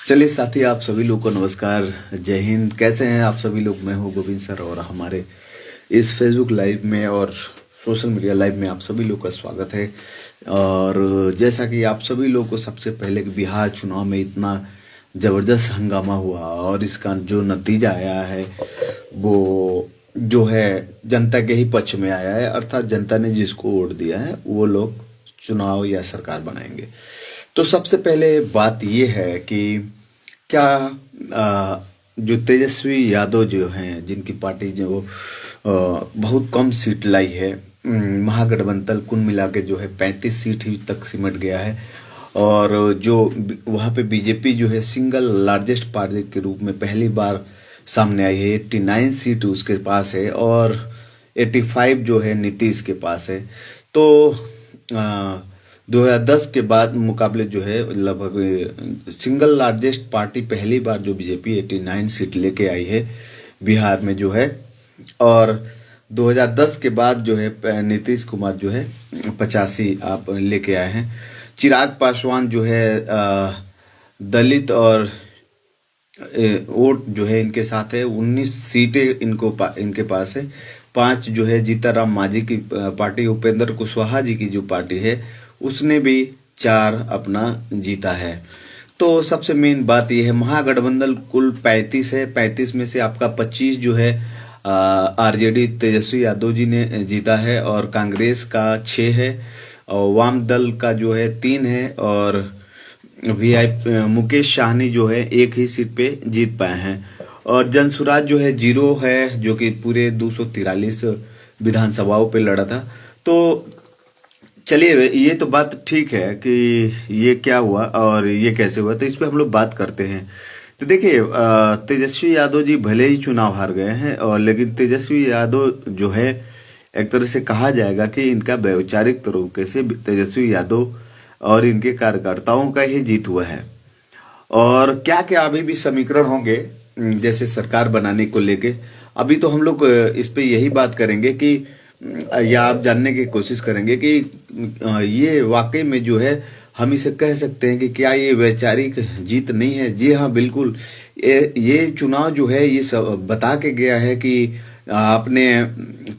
चलिए साथी, आप सभी लोग को नमस्कार। जय हिंद। कैसे हैं आप सभी लोग? मैं हूं गोविंद सर और हमारे इस फेसबुक लाइव में और सोशल मीडिया लाइव में आप सभी लोग का स्वागत है। और जैसा कि आप सभी लोग को सबसे पहले कि बिहार चुनाव में इतना ज़बरदस्त हंगामा हुआ और इसका जो नतीजा आया है वो जो है जनता के ही पक्ष में आया है, अर्थात जनता ने जिसको वोट दिया है वो लोग चुनाव या सरकार बनाएंगे। तो सबसे पहले बात ये है कि क्या जो तेजस्वी यादव जो हैं, जिनकी पार्टी जो बहुत कम सीट लाई है, महागठबंधन कुल मिला के जो है 35 सीट ही तक सिमट गया है। और जो वहाँ पे बीजेपी जो है सिंगल लार्जेस्ट पार्टी के रूप में पहली बार सामने आई है। 89 सीट उसके पास है और 85 जो है नीतीश के पास है। तो 2010 के बाद मुकाबले जो है लगभग सिंगल लार्जेस्ट पार्टी पहली बार जो बीजेपी 89 सीट लेके आई है बिहार में जो है। और 2010 के बाद जो है नीतीश कुमार जो है 85 आप लेके आए हैं। चिराग पासवान जो है दलित और वोट जो है इनके साथ है। 19 सीटें इनके पास है। 5 जो है जीताराम मांझी की पार्टी, उपेंद्र कुशवाहा जी की जो पार्टी है उसने भी 4 अपना जीता है। तो सबसे मेन बात यह है, महागठबंधन कुल 35 है। 35 में से आपका 25 जो है आरजेडी तेजस्वी यादव जी ने जीता है और कांग्रेस का 6 है और वाम दल का जो है 3 है और मुकेश साहनी जो है 1 ही सीट पे जीत पाए हैं। और जनसुराज जो है 0 है, जो कि पूरे 243 विधानसभाओं पे लड़ा था। तो चलिए, ये तो बात ठीक है कि ये क्या हुआ और ये कैसे हुआ, तो इस पे हम लोग बात करते हैं। तो देखिए, तेजस्वी यादव जी भले ही चुनाव हार गए हैं और लेकिन तेजस्वी यादव जो है एक तरह से कहा जाएगा कि इनका वैचारिक तरीके से तेजस्वी यादव और इनके कार्यकर्ताओं का ही जीत हुआ है। और क्या क्या अभी भी समीकरण होंगे जैसे सरकार बनाने को लेके, अभी तो हम लोग इस पे यही बात करेंगे कि या आप जानने की कोशिश करेंगे कि ये वाकई में जो है हम इसे कह सकते हैं कि क्या ये वैचारिक जीत नहीं है। जी हाँ, बिल्कुल। ये चुनाव जो है ये सब बता के गया है कि आपने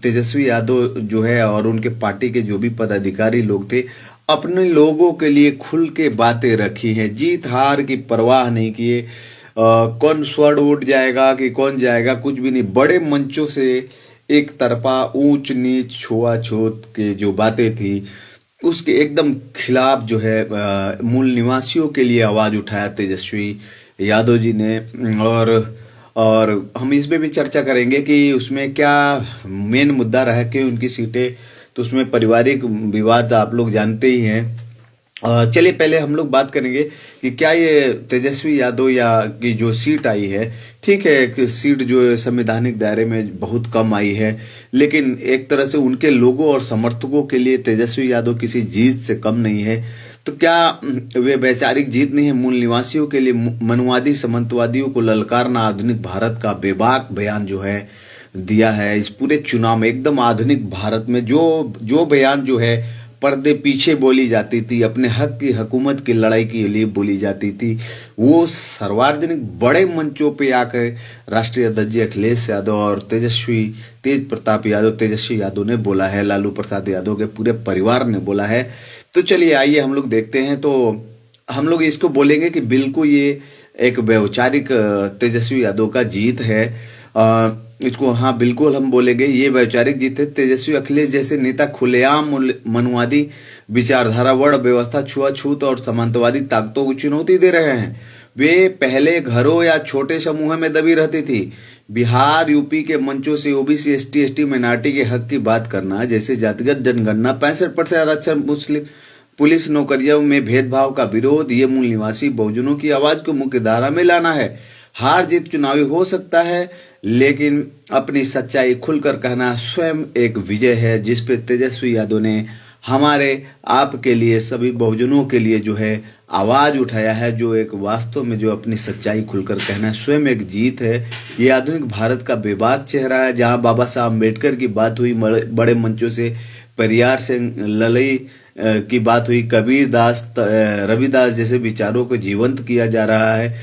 तेजस्वी यादव जो है और उनके पार्टी के जो भी पदाधिकारी लोग थे अपने लोगों के लिए खुल के बातें रखी हैं। जीत हार की परवाह नहीं किए। कौन स्वर्ण उठ जाएगा कि कौन जाएगा, कुछ भी नहीं। बड़े मंचों से एक तरफा ऊंच नीच छुआछूत के जो बातें थी उसके एकदम खिलाफ जो है मूल निवासियों के लिए आवाज उठाया तेजस्वी यादव जी ने। और हम इस पे भी चर्चा करेंगे कि उसमें क्या मेन मुद्दा रहा कि उनकी सीटें, तो उसमें पारिवारिक विवाद आप लोग जानते ही हैं। चलिए पहले हम लोग बात करेंगे कि क्या ये तेजस्वी यादव या की जो सीट आई है, ठीक है कि सीट जो है संवैधानिक दायरे में बहुत कम आई है, लेकिन एक तरह से उनके लोगों और समर्थकों के लिए तेजस्वी यादव किसी जीत से कम नहीं है। तो क्या वे वैचारिक जीत नहीं है? मूल निवासियों के लिए मनुवादी सामंतवादियों को ललकारना आधुनिक भारत का बेबाक बयान जो है दिया है इस पूरे चुनाव में। एकदम आधुनिक भारत में जो जो बयान जो है पर्दे पीछे बोली जाती थी, अपने हक की हुकूमत की लड़ाई के लिए बोली जाती थी, वो सार्वजनिक बड़े मंचों पे आकर राष्ट्रीय अध्यक्ष अखिलेश यादव और तेज प्रताप यादव तेजस्वी यादव ने बोला है, लालू प्रसाद यादव के पूरे परिवार ने बोला है। तो चलिए आइए हम लोग देखते हैं। तो हम लोग इसको बोलेंगे कि बिल्कुल ये एक वैचारिक तेजस्वी यादव का जीत है। इसको हाँ बिल्कुल हम बोलेंगे ये वैचारिक जीत है। तेजस्वी अखिलेश जैसे नेता खुलेआम मनुवादी विचारधारा, वर्ण व्यवस्था, छुआछूत और सामंतवादी ताकतों को चुनौती दे रहे हैं। वे पहले घरों या छोटे समूह में दबी रहती थी। बिहार यूपी के मंचों से ओबीसी एसटी माइनॉरिटी के हक की बात करना, जैसे जातिगत जनगणना, 65% आरक्षण, मुस्लिम पुलिस नौकरियों में भेदभाव का विरोध, ये मूल निवासी बहुजनों की आवाज को मुख्य धारा में लाना है। हार जीत चुनावी हो सकता है, लेकिन अपनी सच्चाई खुलकर कहना स्वयं एक विजय है, जिस पे तेजस्वी यादव ने हमारे आपके लिए, सभी बहुजनों के लिए जो है आवाज उठाया है। जो एक वास्तव में जो अपनी सच्चाई खुलकर कहना स्वयं एक जीत है। ये आधुनिक भारत का बेबाक चेहरा है, जहां बाबा साहब अम्बेडकर की बात हुई, बड़े मंचों से पेरियार से ललई की बात हुई, कबीर दास, रविदास जैसे विचारों को जीवंत किया जा रहा है।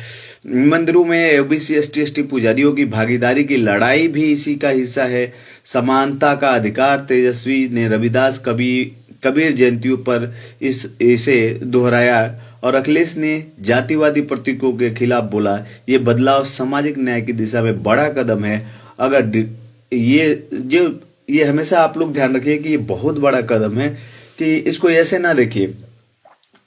मंदिरों में ओबीसी एसटी एसटी पुजारियों की भागीदारी की लड़ाई भी इसी का हिस्सा है। समानता का अधिकार, तेजस्वी ने रविदास कबीर जयंतियों पर इसे दोहराया और अखिलेश ने जातिवादी प्रतीकों के खिलाफ बोला। ये बदलाव सामाजिक न्याय की दिशा में बड़ा कदम है। अगर ये हमेशा आप लोग ध्यान रखिए कि ये बहुत बड़ा कदम है, कि इसको ऐसे ना देखिए।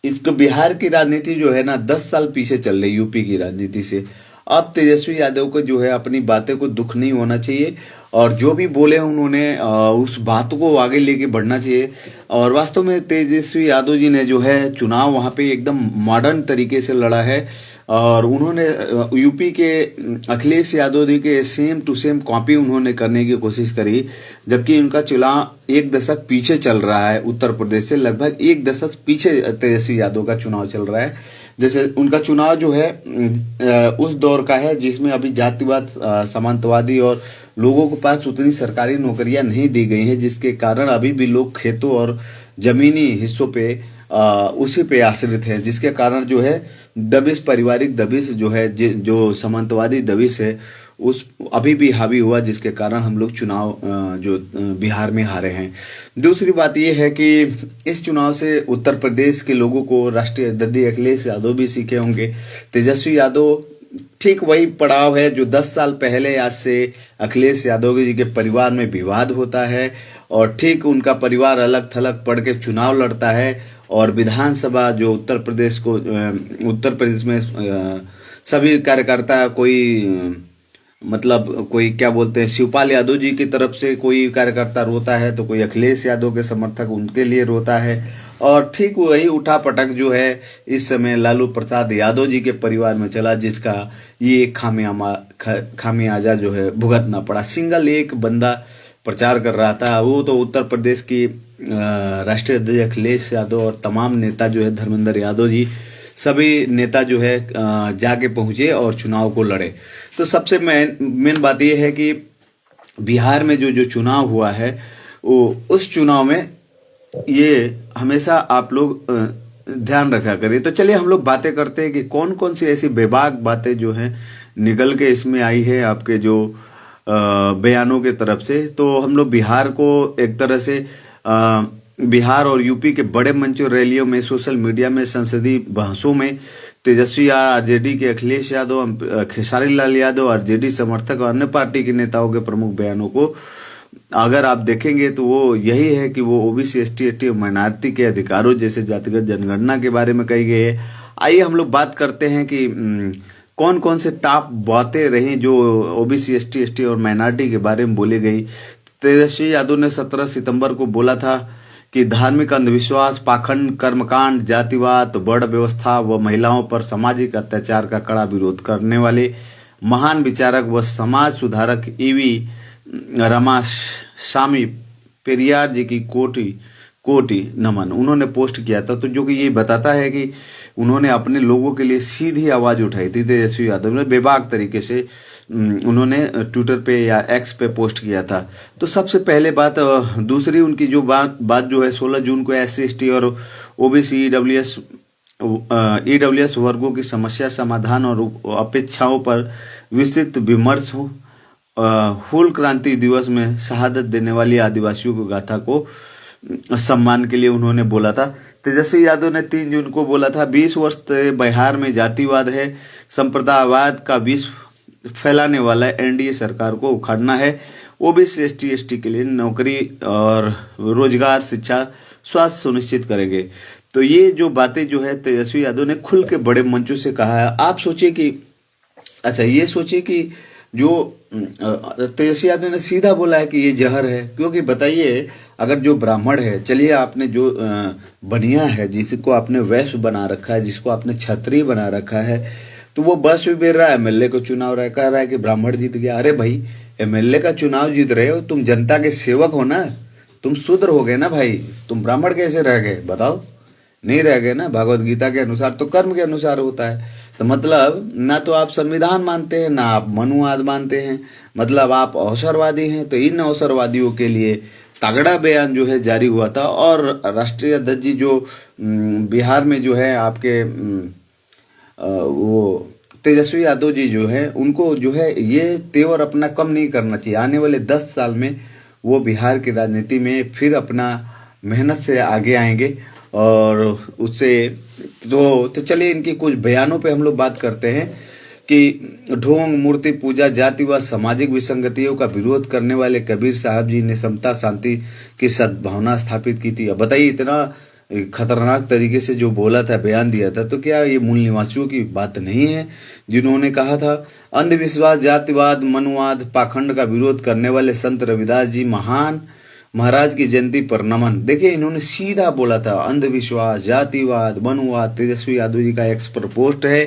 इसको बिहार की राजनीति जो है ना 10 साल पीछे चल रही यूपी की राजनीति से। अब तेजस्वी यादव को जो है अपनी बातें को दुख नहीं होना चाहिए और जो भी बोले उन्होंने उस बात को आगे लेके बढ़ना चाहिए। और वास्तव में तेजस्वी यादव जी ने जो है चुनाव वहां पे एकदम मॉडर्न तरीके से लड़ा है और उन्होंने यूपी के अखिलेश यादव जी के सेम टू सेम कॉपी उन्होंने करने की कोशिश करी, जबकि उनका चुनाव एक दशक पीछे चल रहा है। उत्तर प्रदेश से लगभग एक दशक पीछे तेजस्वी यादव का चुनाव चल रहा है। जैसे उनका चुनाव जो है उस दौर का है जिसमें अभी जातिवाद, सामंतवादी और लोगों के पास उतनी सरकारी नौकरियां नहीं दी गई हैं, जिसके कारण अभी भी लोग खेतों और जमीनी हिस्सों पे उसी पे आश्रित है, जिसके कारण जो है दबिश, पारिवारिक दबिश जो है, जो सामंतवादी दबिश है उस अभी भी हावी हुआ, जिसके कारण हम लोग चुनाव जो बिहार में हारे हैं। दूसरी बात यह है कि इस चुनाव से उत्तर प्रदेश के लोगों को राष्ट्रीय अध्यक्ष अखिलेश यादव भी सीखे होंगे। तेजस्वी यादव ठीक वही पड़ाव है जो 10 साल पहले आज से अखिलेश यादव जी के परिवार में विवाद होता है और ठीक उनका परिवार अलग थलग पड़ के चुनाव लड़ता है और विधानसभा जो उत्तर प्रदेश में सभी कार्यकर्ता कोई क्या बोलते हैं, शिवपाल यादव जी की तरफ से कोई कार्यकर्ता रोता है तो कोई अखिलेश यादव के समर्थक उनके लिए रोता है। और ठीक वही उठापटक जो है इस समय लालू प्रसाद यादव जी के परिवार में चला, जिसका ये खामियाजा जो है भुगतना पड़ा। सिंगल एक बंदा प्रचार कर रहा था, वो तो उत्तर प्रदेश की राष्ट्रीय अध्यक्ष अखिलेश यादव और तमाम नेता जो है, धर्मेंद्र यादव जी, सभी नेता जो है जाके पहुंचे और चुनाव को लड़े। तो सबसे मेन बात यह है कि बिहार में जो चुनाव हुआ है वो उस चुनाव में ये हमेशा आप लोग ध्यान रखा करिए। तो चलिए हम लोग बातें करते हैं कि कौन कौन सी ऐसी बेबाक बातें जो हैं निकल के इसमें आई है आपके जो बयानों के तरफ से। तो हम लोग बिहार को एक तरह से बिहार और यूपी के बड़े मंचों, रैलियों में, सोशल मीडिया में, संसदीय बहसों में तेजस्वी आरजेडी के अखिलेश यादव, खेसारी लाल यादव, आरजेडी समर्थक और अन्य पार्टी के नेताओं के प्रमुख बयानों को अगर आप देखेंगे तो वो यही है कि वो ओबीसी, एसटी, एसटी और माइनॉरिटी के अधिकारों जैसे जातिगत जनगणना के बारे में कही गई है। आइए हम लोग बात करते हैं कि कौन कौन से टॉप बातें रही जो ओबीसी, एसटी, एसटी और माइनॉरिटी के बारे में बोली गई। तेजस्वी यादव ने 17 सितंबर को बोला था कि धार्मिक अंधविश्वास, पाखंड, कर्मकांड, जातिवाद, वर्ण व्यवस्था व महिलाओं पर सामाजिक अत्याचार का कड़ा विरोध करने वाले महान विचारक व समाज सुधारक ईवी रामास्वामी पेरियार जी की कोटि नमन उन्होंने पोस्ट किया था। तो जो कि ये बताता है कि उन्होंने अपने लोगों के लिए सीधी आवाज उठाई थी। तेजस्वी यादव ने बेबाक तरीके से उन्होंने ट्विटर पे या एक्स पे पोस्ट किया था। तो सबसे पहले बात, दूसरी उनकी जो बात जो है 16 जून को एससी, एसटी और ओबीसी, ईडब्ल्यूएस वर्गों की समस्या समाधान और अपेक्षाओं पर विस्तृत विमर्श हो। हूल क्रांति दिवस में शहादत देने वाली आदिवासियों की गाथा को सम्मान के लिए उन्होंने बोला था। तेजस्वी यादव ने 3 जून को बोला था 20 वर्ष बिहार में जातिवाद है, संप्रदायवाद का विष फैलाने वाला एनडीए सरकार को उखाड़ना है। ओबीसी, एसटी, एसटी के लिए नौकरी और रोजगार, शिक्षा, स्वास्थ्य सुनिश्चित करेंगे। तो ये जो बातें जो है तेजस्वी यादव ने खुल के बड़े मंचों से कहा है। आप सोचिए कि ये सोचिए कि जो तेजस्वी यादव ने सीधा बोला है कि ये जहर है। क्योंकि बताइए, अगर जो ब्राह्मण है, चलिए आपने जो बनिया है, जिसको आपने वैश्य बना रखा है, जिसको आपने क्षत्रिय बना रखा है, तो वो बस भी बेर रहा है, एमएलए को चुनाव रहा, कह रहा है कि ब्राह्मण जीत गया। अरे भाई, एमएलए का चुनाव जीत रहे हो, तुम जनता के सेवक हो ना, तुम शूद्र हो गए ना भाई, तुम ब्राह्मण कैसे रह गए बताओ? नहीं रह गए ना। भगवत गीता के अनुसार तो कर्म के अनुसार होता है। तो मतलब ना तो आप संविधान मानते हैं, ना आप मनुवाद मानते हैं, मतलब आप अवसरवादी हैं। तो इन अवसरवादियों के लिए तगड़ा बयान जो है जारी हुआ था। और राष्ट्रीय अध्यक्ष जी जो बिहार में जो है आपके वो तेजस्वी यादव जी जो है, उनको जो है ये तेवर अपना कम नहीं करना चाहिए। आने वाले 10 साल में वो बिहार की राजनीति में फिर अपना मेहनत से आगे आएंगे। और उससे तो चलिए इनकी कुछ बयानों पे हम लोग बात करते हैं कि ढोंग, मूर्ति पूजा, जातिवाद, सामाजिक विसंगतियों का विरोध करने वाले कबीर साहब जी ने समता शांति की सद्भावना स्थापित की थी। अब बताइए, इतना खतरनाक तरीके से जो बोला था, बयान दिया था, तो क्या ये मूल निवासियों की बात नहीं है जिन्होंने कहा था अंधविश्वास, जातिवाद, मनुवाद, पाखंड का विरोध करने वाले संत रविदास जी महान महाराज की जयंती पर नमन। देखिए इन्होंने सीधा बोला था अंधविश्वास, जातिवाद, मनुवाद। तेजस्वी यादव जी का एक्स पर पोस्ट है।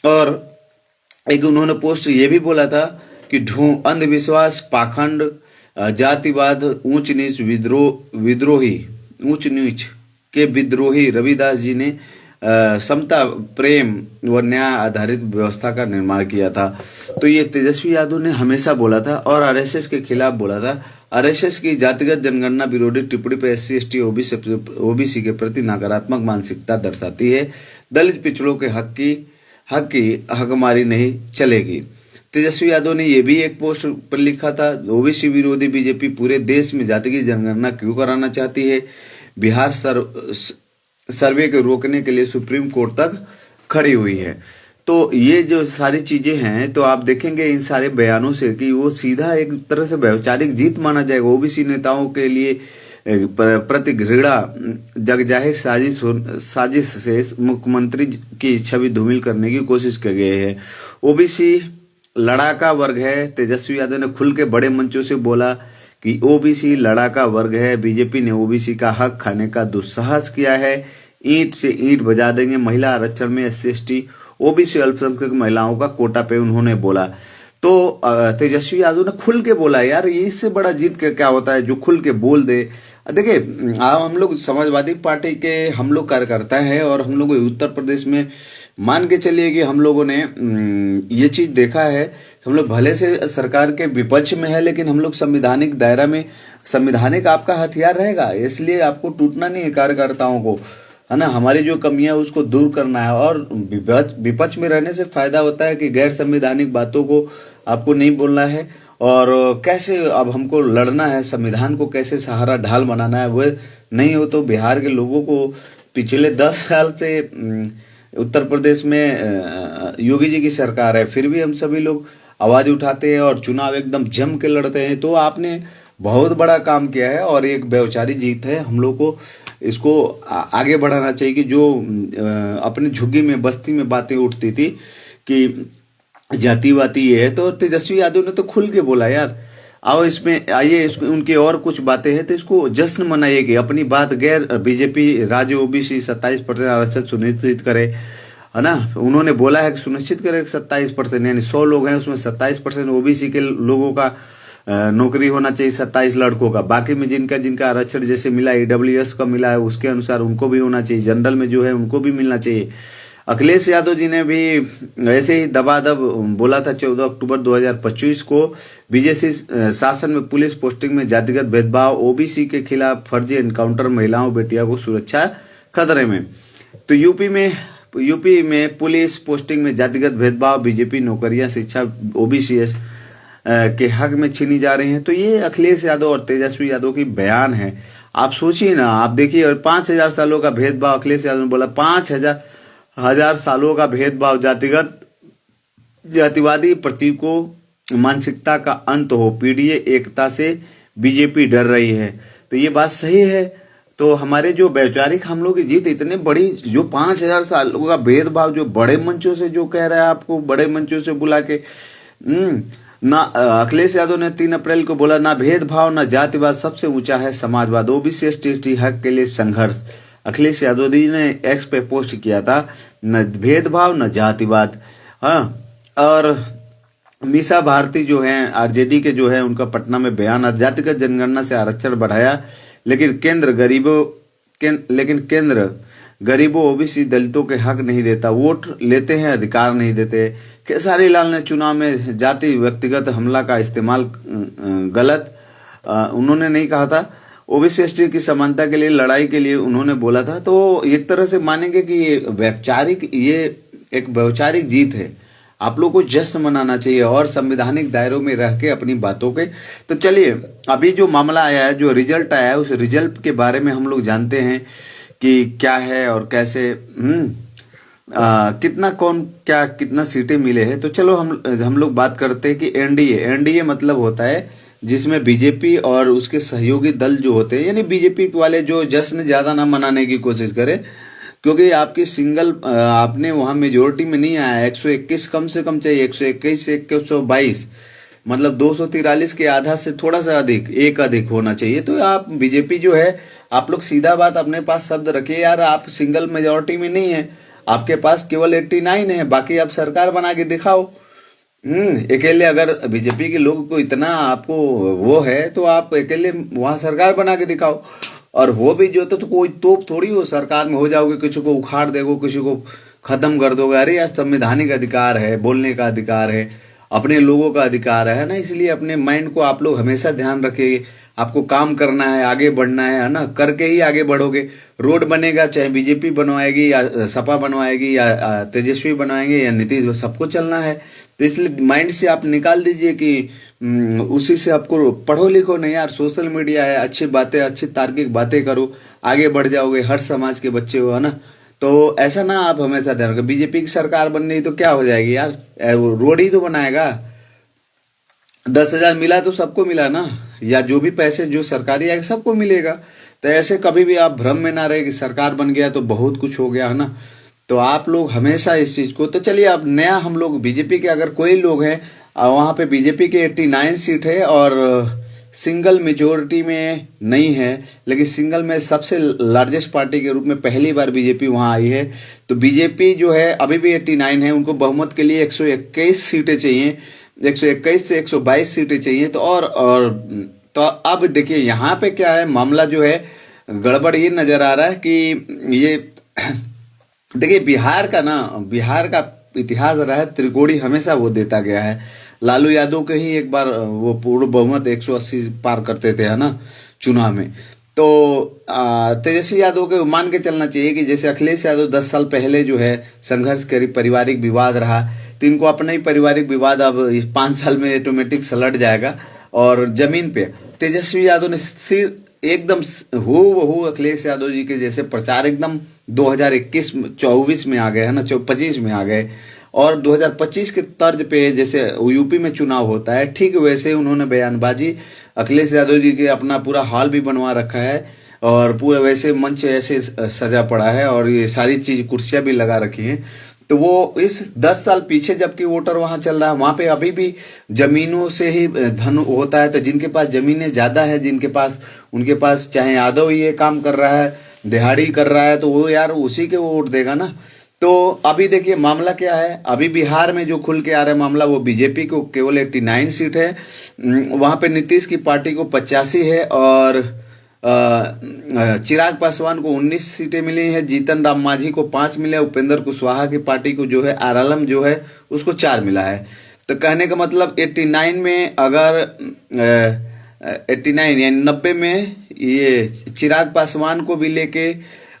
और एक उन्होंने पोस्ट ये भी बोला था कि अंधविश्वास, पाखंड, जातिवाद, ऊंच नीच, विद्रोही, ऊंच नीच के विद्रोही रविदास जी ने समता, प्रेम व न्याय आधारित व्यवस्था का निर्माण किया था। तो ये तेजस्वी यादव ने हमेशा बोला था और आरएसएस के खिलाफ बोला था। आरएसएस की जातिगत जनगणना विरोधी टिप्पणी पर एससी, एसटी, ओबीसी के प्रति नकारात्मक मानसिकता दर्शाती है। दलित पिछड़ों के हक की हकमारी नहीं चलेगी। तेजस्वी यादव ने यह भी एक पोस्ट पर लिखा था, ओबीसी विरोधी बीजेपी पूरे देश में जाति की जनगणना क्यों कराना चाहती है? बिहार सर्वे को रोकने के लिए सुप्रीम कोर्ट तक खड़ी हुई है। तो ये जो सारी चीजें हैं, तो आप देखेंगे इन सारे बयानों से कि वो सीधा एक तरह से वैचारिक जीत माना जाएगा। ओबीसी नेताओं के लिए प्रति घृणा जगजाहिर साजिश से मुख्यमंत्री की छवि धूमिल करने की कोशिश की गई है। ओबीसी लड़ाका वर्ग है। तेजस्वी यादव ने खुल के बड़े मंचों से बोला कि ओबीसी लड़ाका वर्ग है। बीजेपी ने ओबीसी का हक खाने का दुस्साहस किया है। ईंट से ईंट बजा देंगे। महिला आरक्षण में एससी, एसटी, ओबीसी, अल्पसंख्यक महिलाओं का कोटा पे उन्होंने बोला। तो तेजस्वी यादव ने खुल के बोला। यार ये इससे बड़ा जीत के क्या होता है जो खुल के बोल दे। देखिए हम लोग समाजवादी पार्टी के हम लोग कार्यकर्ता है और हम लोग उत्तर प्रदेश में मान के चलिए कि हम लोगों ने ये चीज देखा है। हम लोग भले से सरकार के विपक्ष में है, लेकिन हम लोग संवैधानिक दायरा में, संवैधानिक आपका हथियार रहेगा, इसलिए आपको टूटना नहीं है कार्यकर्ताओं को, है ना। हमारी जो कमियां उसको दूर करना है। और विपक्ष में रहने से फायदा होता है कि गैर संवैधानिक बातों को आपको नहीं बोलना है। और कैसे अब हमको लड़ना है, संविधान को कैसे सहारा ढाल बनाना है, वो नहीं हो तो बिहार के लोगों को पिछले 10 साल से उत्तर प्रदेश में योगी जी की सरकार है, फिर भी हम सभी लोग आवाज उठाते हैं और चुनाव एकदम जम के लड़ते हैं। तो आपने बहुत बड़ा काम किया है और एक व्यवचारी जीत है। हम लोग को इसको आगे बढ़ाना चाहिए कि जो अपनी झुग्गी में, बस्ती में बातें उठती थी कि जातिवादी ये है, तो तेजस्वी यादव ने तो खुल के बोला यार। आओ इसमें आइए, उनकी और कुछ बातें हैं तो इसको जश्न मनाइए कि अपनी बात गैर बीजेपी राज्य ओबीसी 27% आरक्षण सुनिश्चित करे, है ना। उन्होंने बोला है कि सुनिश्चित करे 27%, यानी 100 लोग हैं उसमें 27% ओबीसी के लोगों का नौकरी होना चाहिए, 27 लड़कों का। बाकी में जिनका आरक्षण जैसे मिला, ईडब्ल्यूएस का मिला है, उसके अनुसार उनको भी होना चाहिए। जनरल में जो है उनको भी मिलना चाहिए। अखिलेश यादव जी ने भी ऐसे ही दबादब बोला था 14 अक्टूबर 2025 को, बीजेपी शासन में पुलिस पोस्टिंग में जातिगत भेदभाव, ओबीसी के खिलाफ फर्जी एनकाउंटर, महिलाओं बेटियों को सुरक्षा खतरे में। तो यूपी में पुलिस पोस्टिंग में जातिगत भेदभाव, बीजेपी नौकरियां, शिक्षा ओबीसी के हक में छीनी जा रही हैं। तो ये अखिलेश यादव और तेजस्वी यादव की बयान है। आप सोचिए ना, आप देखिए, और 5000 सालों का भेदभाव, अखिलेश यादव ने बोला 5000 सालों का भेदभाव, जातिवादी प्रतीकों मानसिकता का अंत हो, पीढ़ी एकता से बीजेपी डर रही है। तो ये बात सही है। तो हमारे जो वैचारिक हम लोग की जीत इतने बड़ी, जो 5000 सालों का भेदभाव जो बड़े मंचों से जो कह रहा है, आपको बड़े मंचों से बुला के ना, अखिलेश यादव ने 3 अप्रैल को बोला, ना भेदभाव ना जातिवाद, सबसे ऊंचा है समाजवाद, ओबीसी एसटी हक के लिए संघर्ष। अखिलेश यादव जी ने एक्स पे पोस्ट किया था, न भेदभाव न जातिवाद। हाँ, और मीसा भारती जो हैं आरजेडी के जो है, उनका पटना में बयान, जातिगत जनगणना से आरक्षण बढ़ाया, लेकिन केंद्र गरीबों ओबीसी दलितों के हक नहीं देता, वोट लेते हैं अधिकार नहीं देते। खेसारी लाल ने चुनाव में जाति व्यक्तिगत हमला का इस्तेमाल गलत, उन्होंने नहीं कहा था, ओबीसी एसटी की समानता के लिए लड़ाई के लिए उन्होंने बोला था। तो एक तरह से मानेंगे कि ये एक वैचारिक जीत है। आप लोग को जश्न मनाना चाहिए और संवैधानिक दायरों में रह के अपनी बातों के। तो चलिए, अभी जो मामला आया है, जो रिजल्ट आया है, उस रिजल्ट के बारे में हम लोग जानते हैं कि क्या है और कैसे कितना कौन क्या कितना सीटें मिले हैं। तो चलो हम लोग बात करते हैं कि एनडीए मतलब होता है जिसमें बीजेपी और उसके सहयोगी दल जो होते हैं, यानी बीजेपी वाले जो जश्न ज्यादा ना मनाने की कोशिश करें, क्योंकि आपकी आपने वहां मेजोरिटी में नहीं आया। 121 कम से कम चाहिए, 121 से 122, मतलब 243 के आधा से थोड़ा सा अधिक होना चाहिए। तो आप बीजेपी जो है, आप लोग सीधा बात अपने पास शब्द रखिए यार, आप सिंगल मेजोरिटी में नहीं है, आपके पास केवल 89 है, बाकी आप सरकार बना के दिखाओ। अकेले अगर बीजेपी के लोगों को इतना आपको वो है, तो आप अकेले वहां सरकार बना के दिखाओ। और हो भी जो तो कोई तोप थोड़ी हो सरकार में हो जाओगे, किसी को उखाड़ दोगे, किसी को खत्म कर दोगे। अरे यार, संवैधानिक अधिकार है, बोलने का अधिकार है, अपने लोगों का अधिकार है ना। इसलिए अपने माइंड को आप लोग हमेशा ध्यान रखिए। आपको काम करना है, आगे बढ़ना है ना, करके ही आगे बढ़ोगे। रोड बनेगा, चाहे बीजेपी बनवाएगी या सपा बनवाएगी या तेजस्वी बनवाएंगे या नीतीश, सबको चलना है। तो इसलिए माइंड से आप निकाल दीजिए कि उसी से आपको पढ़ो लिखो नहीं यार, सोशल मीडिया है, अच्छी बातें, अच्छी तार्किक बातें करो, आगे बढ़ जाओगे। हर समाज के बच्चे हो, है ना। तो ऐसा ना आप हमेशा ध्यान रखो, बीजेपी की सरकार बन रही तो क्या हो जाएगी यार, रोड ही तो बनाएगा। 10,000 मिला तो सबको मिला ना, या जो भी पैसे जो सरकारी आएगा सबको मिलेगा। तो ऐसे कभी भी आप भ्रम में ना रहे कि सरकार बन गया तो बहुत कुछ हो गया, है ना। तो आप लोग हमेशा इस चीज को, तो चलिए अब नया हम लोग बीजेपी के अगर कोई लोग हैं, वहां पे बीजेपी के 89 सीट है और सिंगल मेजोरिटी में नहीं है, लेकिन सिंगल में सबसे लार्जेस्ट पार्टी के रूप में पहली बार बीजेपी वहां आई है। तो बीजेपी जो है अभी भी 89 है, उनको बहुमत के लिए 121 सीटें चाहिए, 121 से 122 सीटें चाहिए। तो अब देखिए यहाँ पे क्या है, मामला जो है गड़बड़ ये नजर आ रहा है कि ये देखिए बिहार का इतिहास रहा है, त्रिकोणी हमेशा वो देता गया है। लालू यादव के ही एक बार वो पूर्ण बहुमत 180 पार करते थे, है ना, चुनाव में। तो तेजस्वी यादव के मान के चलना चाहिए कि जैसे अखिलेश यादव 10 साल पहले जो है संघर्ष करी, पारिवारिक विवाद रहा, तो इनको अपना ही पारिवारिक विवाद अब 5 साल में ऑटोमेटिक सलट जाएगा। और जमीन पे तेजस्वी यादव ने सिर्फ एकदम हूबहू अखिलेश यादव जी के जैसे प्रचार एकदम 2021-24 में आ गए, है ना, 25 में आ गए। और 2025 के तर्ज पे जैसे यूपी में चुनाव होता है, ठीक वैसे उन्होंने बयानबाजी, अखिलेश यादव जी के अपना पूरा हॉल भी बनवा रखा है और पूरा वैसे मंच ऐसे सजा पड़ा है और ये सारी चीज कुर्सियां भी लगा रखी हैं। तो वो इस 10 साल पीछे जबकि वोटर वहां चल रहा है, वहां पे अभी भी जमीनों से ही धन होता है। तो जिनके पास जमीनें ज्यादा है, उनके पास चाहे यादव ही ये काम कर रहा है, दिहाड़ी कर रहा है, तो वो यार उसी के वोट देगा ना। तो अभी देखिए मामला क्या है, अभी बिहार में जो खुल के आ रहा है मामला, वो बीजेपी को केवल 89 सीट है, वहां पे नीतीश की पार्टी को 85 है और चिराग पासवान को 19 सीटें मिली हैं, जीतन राम मांझी को 5 मिले, उपेंद्र कुशवाहा की पार्टी को जो है आरएलएम जो है उसको 4 मिला है। तो कहने का मतलब 89 में अगर 89 यानी 90 में ये चिराग पासवान को भी लेके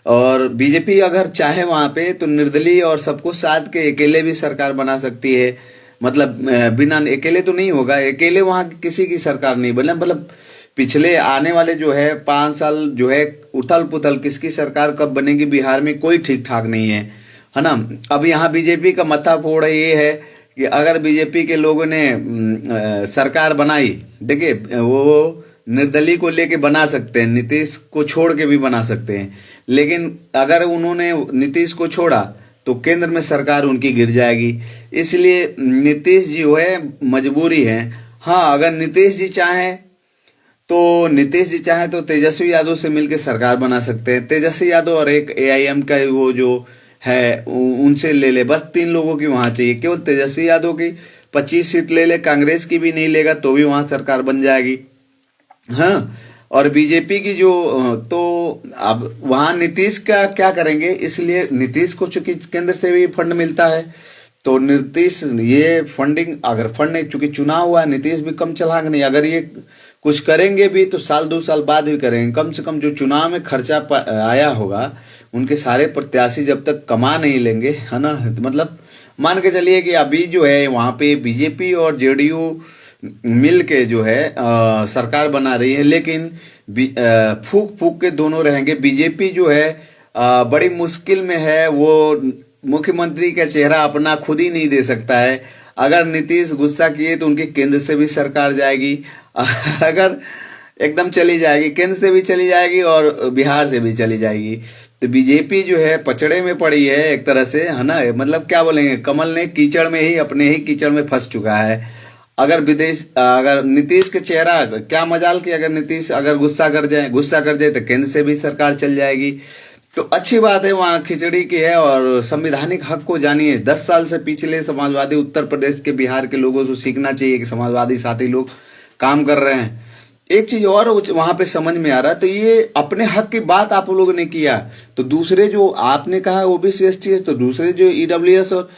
और बीजेपी अगर चाहे वहां पे तो निर्दलीय और सबको साथ के अकेले भी सरकार बना सकती है। मतलब बिना अकेले तो नहीं होगा, अकेले वहां किसी की सरकार नहीं बने। मतलब पिछले आने वाले जो है 5 साल जो है उथल पुथल, किसकी सरकार कब बनेगी बिहार में कोई ठीक ठाक नहीं है ना। अब यहाँ बीजेपी का मत्था फोड़ ये है कि अगर बीजेपी के लोगों ने सरकार बनाई, देखिए वो निर्दलीय को लेके बना सकते हैं, नीतीश को छोड़ के भी बना सकते हैं, लेकिन अगर उन्होंने नीतीश को छोड़ा तो केंद्र में सरकार उनकी गिर जाएगी। इसलिए नीतीश जी जो है मजबूरी है। हाँ, अगर नीतीश जी चाहे तो तेजस्वी यादव से मिलकर सरकार बना सकते हैं। तेजस्वी यादव और एक एआईएम का वो जो है उनसे ले, बस 3 लोगों की वहां चाहिए। केवल तेजस्वी यादव की 25 सीट ले, कांग्रेस की भी नहीं लेगा तो भी वहां सरकार बन जाएगी। हाँ, और बीजेपी की जो, तो अब वहां नीतीश का क्या करेंगे, इसलिए नीतीश को चूंकि केंद्र से भी फंड मिलता है तो नीतीश ये फंडिंग, अगर फंड नहीं, चूंकि चुनाव हुआ, नीतीश भी कम चलाएंगे नहीं। अगर ये कुछ करेंगे भी तो साल 2 साल बाद भी करेंगे। कम से कम जो चुनाव में खर्चा आया होगा, उनके सारे प्रत्याशी जब तक कमा नहीं लेंगे, है ना, मतलब मान के चलिए कि अभी जो है वहां पे बीजेपी और जेडीयू मिल के जो है सरकार बना रही है, लेकिन फूक फूक के दोनों रहेंगे। बीजेपी जो है बड़ी मुश्किल में है, वो मुख्यमंत्री का चेहरा अपना खुद ही नहीं दे सकता है। अगर नीतीश गुस्सा किए तो उनके केंद्र से भी सरकार जाएगी, अगर एकदम चली जाएगी, केंद्र से भी चली जाएगी और बिहार से भी चली जाएगी। तो बीजेपी जो है पचड़े में पड़ी है एक तरह से, है ना, मतलब क्या बोलेंगे, कमल ने कीचड़ में ही अपने ही कीचड़ में फंस चुका है। अगर नीतीश के चेहरा, क्या मजाल कि अगर नीतीश अगर गुस्सा कर जाए तो केंद्र से भी सरकार चल जाएगी। तो अच्छी बात है, वहाँ खिचड़ी की है। और संवैधानिक हक को जानिए, 10 साल से पिछले समाजवादी उत्तर प्रदेश के, बिहार के लोगों को सीखना चाहिए कि समाजवादी साथी लोग काम कर रहे हैं। एक चीज और वहां पे समझ में आ रहा है, तो ये अपने हक की बात आप लोगों ने किया, तो दूसरे जो आपने कहा ओबीसी एसटी है, तो दूसरे जो ईडब्ल्यूएस और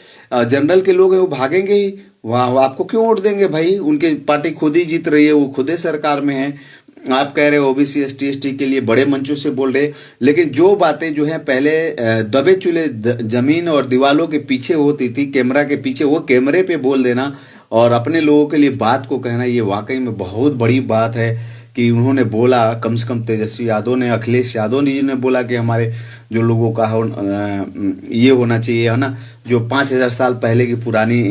जनरल के लोग हैं वो भागेंगे ही। वहां आपको क्यों वोट देंगे भाई? उनकी पार्टी खुद ही जीत रही है, वो खुद ही सरकार में है। आप कह रहे हो ओबीसी एसटी के लिए बड़े मंचों से बोल रहे, लेकिन जो बातें जो है पहले दबे चुले जमीन और दीवालों के पीछे होती थी, कैमरा के पीछे, वो कैमरे पे बोल देना और अपने लोगों के लिए बात को कहना, ये वाकई में बहुत बड़ी बात है कि उन्होंने बोला। कम से कम तेजस्वी यादव ने, अखिलेश यादव जी ने बोला कि हमारे जो लोगों का ये होना चाहिए, है ना, जो 5000 साल पहले की पुरानी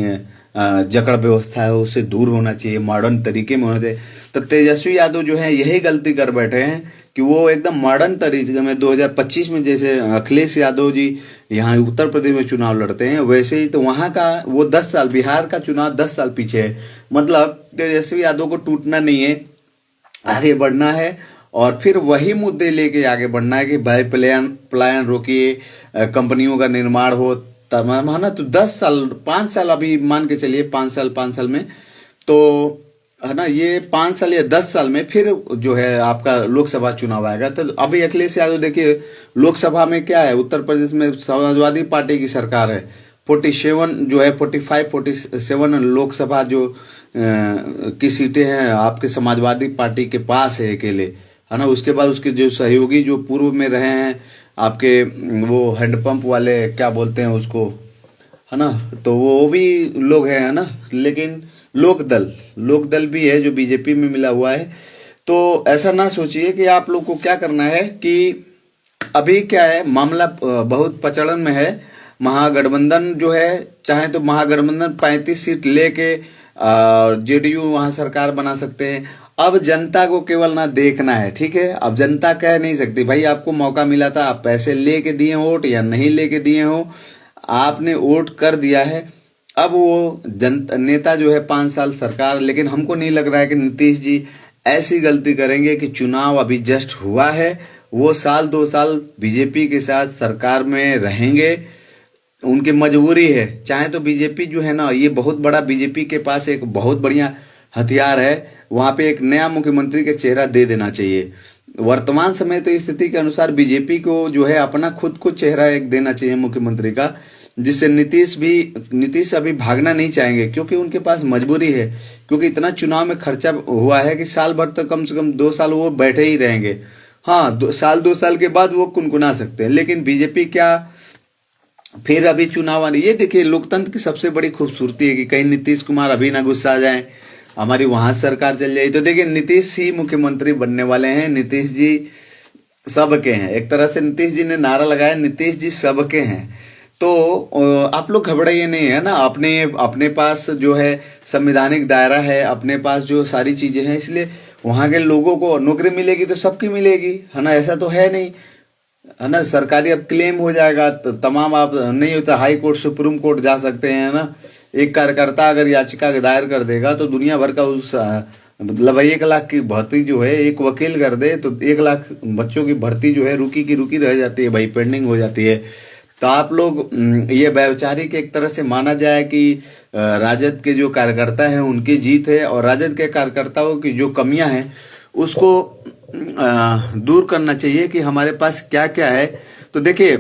जकड़ व्यवस्था है उससे दूर होना चाहिए, मॉडर्न तरीके में होना चाहिए। तो तेजस्वी यादव जो है यही गलती कर बैठे हैं कि वो एकदम मॉडर्न तरीके में 2025 में जैसे अखिलेश यादव जी यहाँ उत्तर प्रदेश में चुनाव लड़ते हैं, वैसे ही तो वहां का वो 10 साल, बिहार का चुनाव 10 साल पीछे है। मतलब तेजस्वी यादव को टूटना नहीं है, आगे बढ़ना है और फिर वही मुद्दे लेके आगे बढ़ना है कि भाई पलायन रोकिए, कंपनियों का निर्माण हो, तमाम, है ना। तो 10 साल, 5 साल अभी मान के चलिए, 5 साल में, तो है ना, ये 5 साल या 10 साल में फिर जो है आपका लोकसभा चुनाव आएगा। तो अभी अखिलेश यादव देखिए, लोकसभा में क्या है, उत्तर प्रदेश में समाजवादी पार्टी की सरकार है, 47 जो है 47 लोकसभा जो की सीटें हैं आपके समाजवादी पार्टी के पास है अकेले, है ना। उसके बाद उसके जो सहयोगी जो पूर्व में रहे हैं आपके, वो हैंडपंप वाले क्या बोलते हैं उसको, है ना, तो वो भी लोग हैं, है ना। लेकिन लोकदल भी है जो बीजेपी में मिला हुआ है। तो ऐसा ना सोचिए कि आप लोग को क्या करना है कि अभी क्या है, मामला बहुत पचड़न में है। महागठबंधन जो है, चाहे तो महागठबंधन 35 सीट लेके जेडीयू वहां सरकार बना सकते हैं। अब जनता को केवल ना देखना है, ठीक है। अब जनता कह नहीं सकती भाई आपको मौका मिला था, आप पैसे लेके दिए वोट या नहीं लेके दिए हो, आपने वोट कर दिया है। अब वो नेता जो है 5 साल सरकार, लेकिन हमको नहीं लग रहा है कि नीतीश जी ऐसी गलती करेंगे कि चुनाव अभी जस्ट हुआ है, वो साल 2 साल बीजेपी के साथ सरकार में रहेंगे, उनकी मजबूरी है। चाहे तो बीजेपी जो है ना, ये बहुत बड़ा, बीजेपी के पास एक बहुत बढ़िया हथियार है, वहां पे एक नया मुख्यमंत्री का चेहरा दे देना चाहिए। वर्तमान समय तो स्थिति के अनुसार बीजेपी को जो है अपना खुद को चेहरा एक देना चाहिए मुख्यमंत्री का, जिससे नीतीश अभी भागना नहीं चाहेंगे, क्योंकि उनके पास मजबूरी है, क्योंकि इतना चुनाव में खर्चा हुआ है कि साल भर तक, कम से कम 2 साल वो बैठे ही रहेंगे। हाँ, 2 साल के बाद वो कुनकुना सकते हैं, लेकिन बीजेपी क्या फिर अभी चुनाव आने। ये देखिए, लोकतंत्र की सबसे बड़ी खूबसूरती है कि कहीं नीतीश कुमार अभी ना गुस्सा आ जाए, हमारी वहां सरकार चल जाए। तो देखिए, नीतीश ही मुख्यमंत्री बनने वाले हैं। नीतीश जी सबके हैं, एक तरह से नीतीश जी ने नारा लगाया, नीतीश जी सबके हैं। तो आप लोग घबराइए नहीं, है ना। अपने पास जो है संवैधानिक दायरा है, अपने पास जो सारी चीजें हैं, इसलिए वहां के लोगों को नौकरी मिलेगी तो सबकी मिलेगी, है ना। ऐसा तो है नहीं, है ना। सरकारी अब क्लेम हो जाएगा तो तमाम, आप नहीं होता हाई कोर्ट सुप्रीम कोर्ट जा सकते हैं, है ना। एक कार्यकर्ता अगर याचिका दायर कर देगा तो दुनिया भर का उस मतलब 1 लाख की भर्ती जो है, एक वकील कर दे तो 1 लाख बच्चों की भर्ती जो है रुकी की रुकी रह जाती है भाई, पेंडिंग हो जाती है। तो आप लोग ये वैचारिक एक तरह से माना जाए कि राजद के जो कार्यकर्ता हैं उनकी जीत है, और राजद के कार्यकर्ताओं की जो कमियां हैं उसको दूर करना चाहिए कि हमारे पास क्या क्या है। तो देखिए,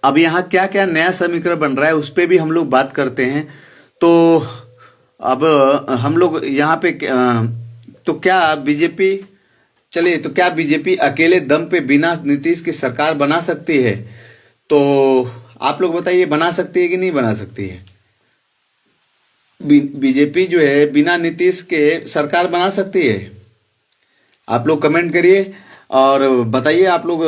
अब यहाँ क्या क्या नया समीकरण बन रहा है उस पर भी हम लोग बात करते हैं। तो अब हम लोग यहाँ पे तो क्या बीजेपी चलिए, तो क्या बीजेपी अकेले दम पे बिना नीतीश की सरकार बना सकती है? तो आप लोग बताइए, बना सकती है कि नहीं बना सकती है? बीजेपी जो है बिना नीतीश के सरकार बना सकती है? आप लोग कमेंट करिए और बताइए आप लोग।